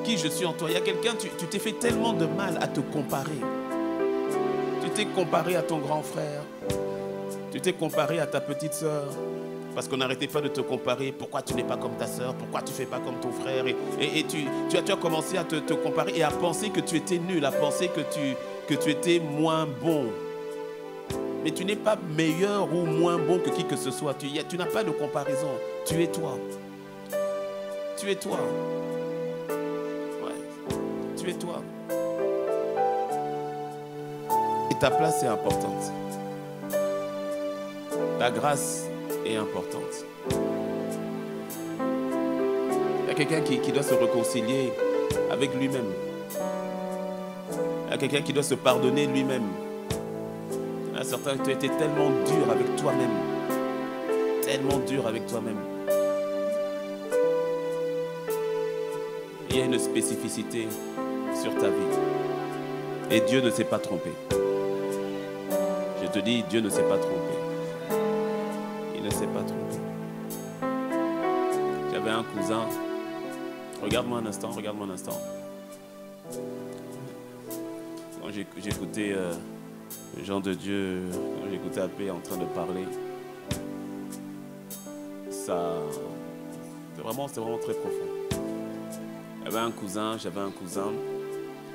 qui je suis en toi. Il y a quelqu'un, tu t'es fait tellement de mal à te comparer. Tu t'es comparé à ton grand frère. Tu t'es comparé à ta petite sœur. Parce qu'on n'arrêtait pas de te comparer. Pourquoi tu n'es pas comme ta sœur? Pourquoi tu ne fais pas comme ton frère? Et tu as commencé à te comparer et à penser que tu étais nul, à penser que tu étais moins bon. Mais tu n'es pas meilleur ou moins bon que qui que ce soit. Tu n'as pas de comparaison. Tu es toi. Tu es toi. Ouais. Tu es toi. Et ta place est importante. Ta grâce est importante. Il y a quelqu'un qui doit se réconcilier avec lui-même. Il y a quelqu'un qui doit se pardonner lui-même. Il y a certains, tu as été tellement dur avec toi-même. Tellement dur avec toi-même. Il y a une spécificité sur ta vie. Et Dieu ne s'est pas trompé. Je te dis, Dieu ne s'est pas trompé. Il ne s'est pas trompé. J'avais un cousin. Regarde-moi un instant, regarde-moi un instant. Quand j'écoutais les gens de Dieu, quand j'écoutais AP en train de parler, c'était vraiment très profond. J'avais un cousin.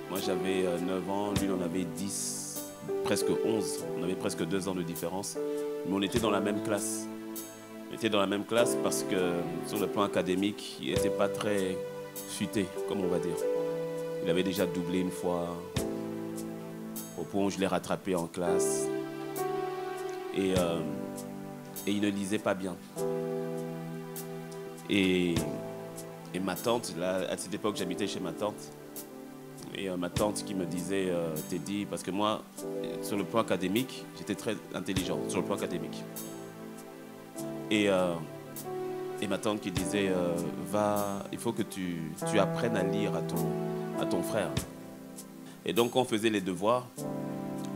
Moi, j'avais 9 ans, lui, il en avait 10, presque 11. On avait presque 2 ans de différence. Mais on était dans la même classe. On était dans la même classe parce que, sur le plan académique, il n'était pas très futé, comme on va dire. Il avait déjà doublé une fois, au point où je l'ai rattrapé en classe. Et il ne lisait pas bien. Et ma tante, là, à cette époque, j'habitais chez ma tante. Et ma tante qui me disait, Teddy, parce que moi, sur le plan académique, j'étais très intelligent, sur le plan académique. Et ma tante qui disait, il faut que tu apprennes à lire à ton frère. Et donc, quand on faisait les devoirs,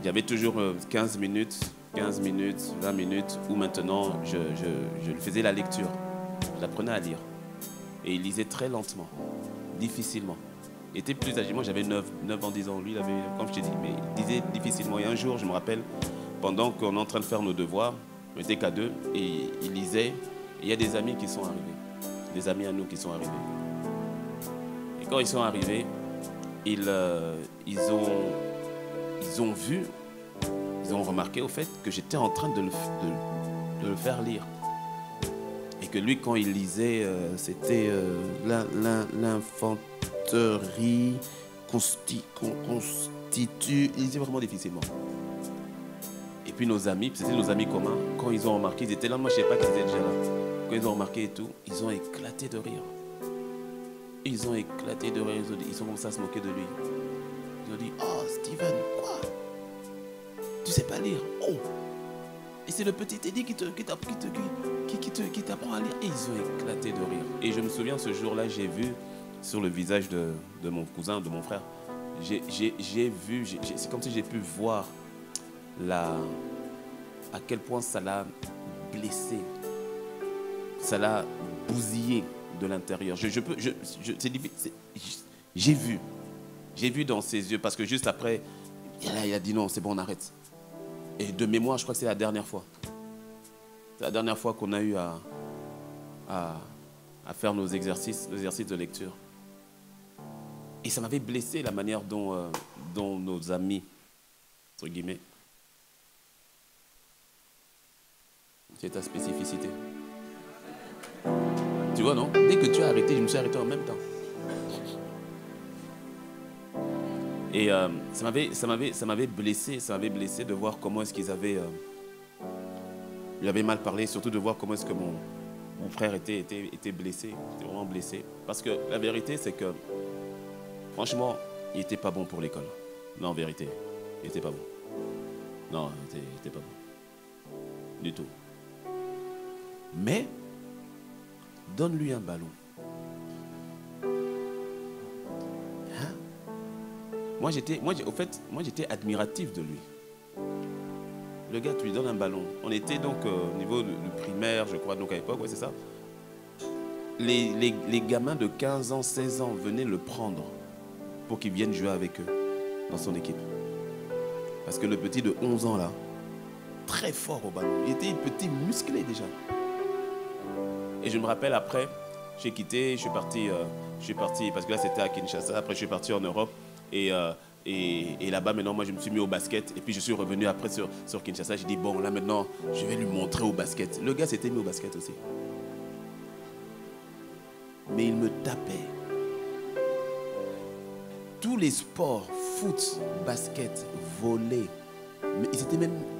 il y avait toujours 15 minutes, 20 minutes, où maintenant, je lui faisais la lecture. Je l'apprenais à lire. Et il lisait très lentement, difficilement. Il était plus âgé. Moi, j'avais 9 ans, 10 ans. Lui, il avait, comme je t'ai dit, mais il lisait difficilement. Et un jour, je me rappelle, pendant qu'on est en train de faire nos devoirs, on était qu'à 2, et il lisait. Et il y a des amis qui sont arrivés. Des amis à nous qui sont arrivés. Et quand ils sont arrivés, ils ont remarqué au fait que j'étais en train de le faire lire. Et que lui, quand il lisait, c'était l'infanterie constitue. Il lisait vraiment difficilement. Et puis nos amis, c'était nos amis communs, quand ils ont remarqué, ils étaient là, moi je ne savais pas qu'ils étaient déjà là. Quand ils ont remarqué et tout, ils ont éclaté de rire. Ils ont éclaté de rire, ils ont commencé à se moquer de lui. Ils ont dit, oh Steven, quoi? Tu sais pas lire? Oh! Et c'est le petit Teddy qui t'apprend à lire. Et ils ont éclaté de rire. Et je me souviens, ce jour-là, j'ai vu sur le visage de mon cousin, de mon frère, j'ai vu, c'est comme si j'ai pu voir à quel point ça l'a blessé. Ça l'a bousillé de l'intérieur. C'est difficile. J'ai vu dans ses yeux, parce que juste après, il a dit non, c'est bon, on arrête. Et de mémoire, je crois que c'est la dernière fois. C'est la dernière fois qu'on a eu à faire nos exercices de lecture. Et ça m'avait blessé la manière dont nos amis, entre guillemets, c'est ta spécificité. Tu vois, non? Dès que tu as arrêté, je me suis arrêté en même temps. Et ça m'avait blessé de voir comment est-ce qu'ils avaient mal parlé, surtout de voir comment est-ce que mon frère était blessé, était vraiment blessé. Parce que la vérité, c'est que, franchement, il n'était pas bon pour l'école. Non, en vérité, il n'était pas bon. Non, il n'était pas bon. Du tout. Mais, donne-lui un ballon. Moi, j'étais admiratif de lui. Le gars, tu lui donnes un ballon. On était donc au niveau du primaire, je crois, donc à l'époque, ouais, c'est ça. Les gamins de 15 ans, 16 ans venaient le prendre pour qu'il vienne jouer avec eux dans son équipe. Parce que le petit de 11 ans, là, très fort au ballon. Il était petit, musclé déjà. Et je me rappelle après, j'ai quitté, je suis parti, parce que là, c'était à Kinshasa. Après, je suis parti en Europe. Et là-bas, maintenant, moi, je me suis mis au basket. Et puis, je suis revenu après sur Kinshasa. J'ai dit, bon, là, maintenant, je vais lui montrer au basket. Le gars s'était mis au basket aussi. Mais il me tapait. Tous les sports, foot, basket, volley. Mais il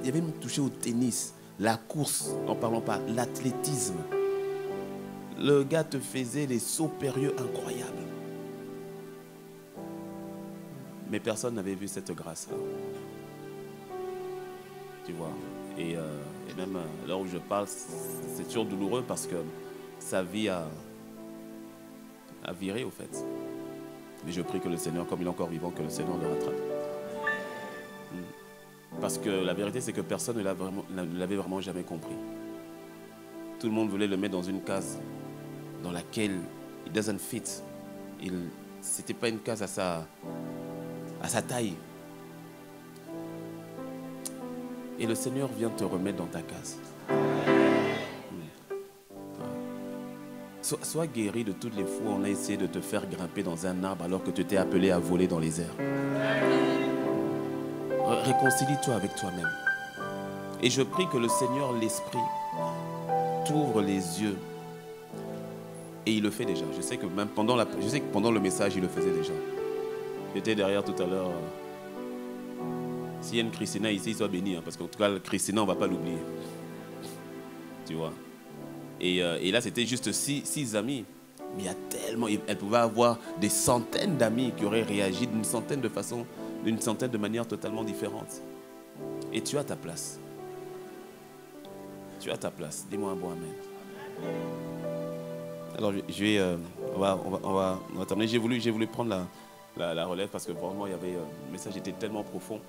avait même touché au tennis, la course, n'en parlons pas, l'athlétisme. Le gars te faisait les sauts périlleux incroyables. Mais personne n'avait vu cette grâce-là. Tu vois. Et même là où je parle, c'est toujours douloureux parce que sa vie a viré au fait. Mais je prie que le Seigneur, comme il est encore vivant, que le Seigneur le rattrape. Parce que la vérité, c'est que personne ne l'avait vraiment jamais compris. Tout le monde voulait le mettre dans une case dans laquelle il doesn't fit. C'était pas une case à à sa taille. Et le Seigneur vient te remettre dans ta case. Sois guéri de toutes les fois où on a essayé de te faire grimper dans un arbre alors que tu t'es appelé à voler dans les airs. Réconcilie-toi avec toi-même. Et je prie que le Seigneur, l'Esprit, t'ouvre les yeux. Et il le fait déjà. Je sais que même pendant le message, il le faisait déjà. J'étais derrière tout à l'heure. S'il y a une Christina ici, il soit béni. Hein, parce qu'en tout cas, Christina, on ne va pas l'oublier. Tu vois. Et là, c'était juste six amis. Mais il y a tellement... Elle pouvait avoir des centaines d'amis qui auraient réagi d'une centaine de façons, d'une centaine de manières totalement différentes. Et tu as ta place. Tu as ta place. Dis-moi un bon amen. Alors, on va terminer. J'ai voulu prendre la relève parce que vraiment, le message était tellement profond.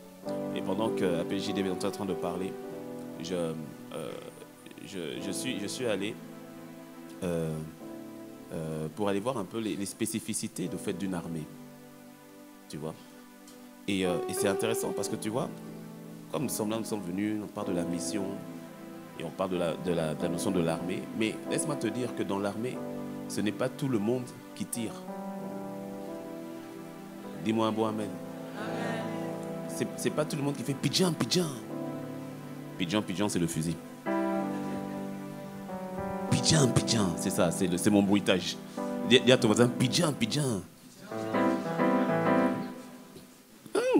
Et pendant que APJD est en train de parler, je suis allé pour aller voir un peu les spécificités de fait d'une armée. Tu vois. Et c'est intéressant parce que tu vois, comme nous sommes venus, on parle de la mission et on parle de la notion de l'armée. Mais laisse-moi te dire que dans l'armée, ce n'est pas tout le monde qui tire. Dis-moi un bon amen. C'est pas tout le monde qui fait pidjan, pidjan. Pidjan, pidjan, c'est le fusil. Pidjan, pidjan, c'est ça, c'est mon bruitage. Dis à ton voisin, pidjan, pidjan.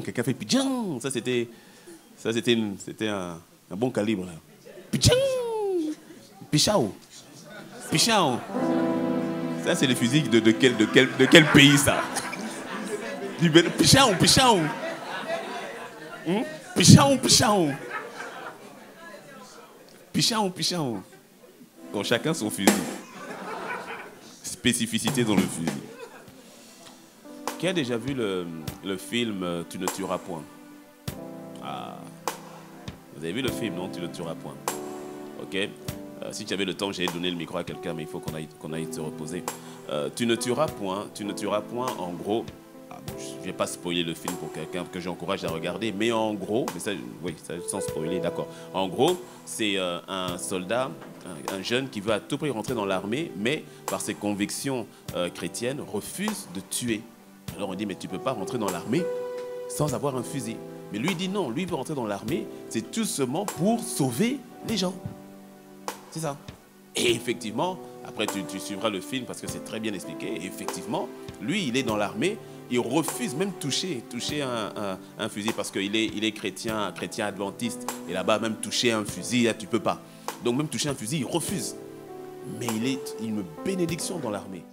Quelqu'un fait pidjan. Ça, c'était un bon calibre. Pidjan. Pichao. Pichao. Ça, c'est le fusil de quel pays, ça? Pichao, pichao. Pichao, pichao. Pichao, pichao. Quand chacun son fusil. Spécificité dans le fusil. Qui a déjà vu le film Tu ne tueras point? Ah. Vous avez vu le film, non? Tu ne tueras point. Ok. Si tu avais le temps, j'allais donner le micro à quelqu'un, mais il faut qu'on aille se reposer. Tu ne tueras point, en gros. Je ne vais pas spoiler le film pour quelqu'un que j'encourage à regarder, mais en gros, mais ça, oui, ça, sans spoiler, d'accord. En gros, c'est un soldat, un jeune qui veut à tout prix rentrer dans l'armée, mais par ses convictions chrétiennes, refuse de tuer. Alors on dit, mais tu ne peux pas rentrer dans l'armée sans avoir un fusil. Mais lui dit non, lui veut rentrer dans l'armée, c'est tout seulement pour sauver les gens. C'est ça. Et effectivement, après tu suivras le film parce que c'est très bien expliqué. Et effectivement, lui, il est dans l'armée. Il refuse même toucher un fusil parce qu'il est chrétien adventiste. Et là-bas, même toucher un fusil, là, tu ne peux pas. Donc même toucher un fusil, il refuse. Mais il est une bénédiction dans l'armée.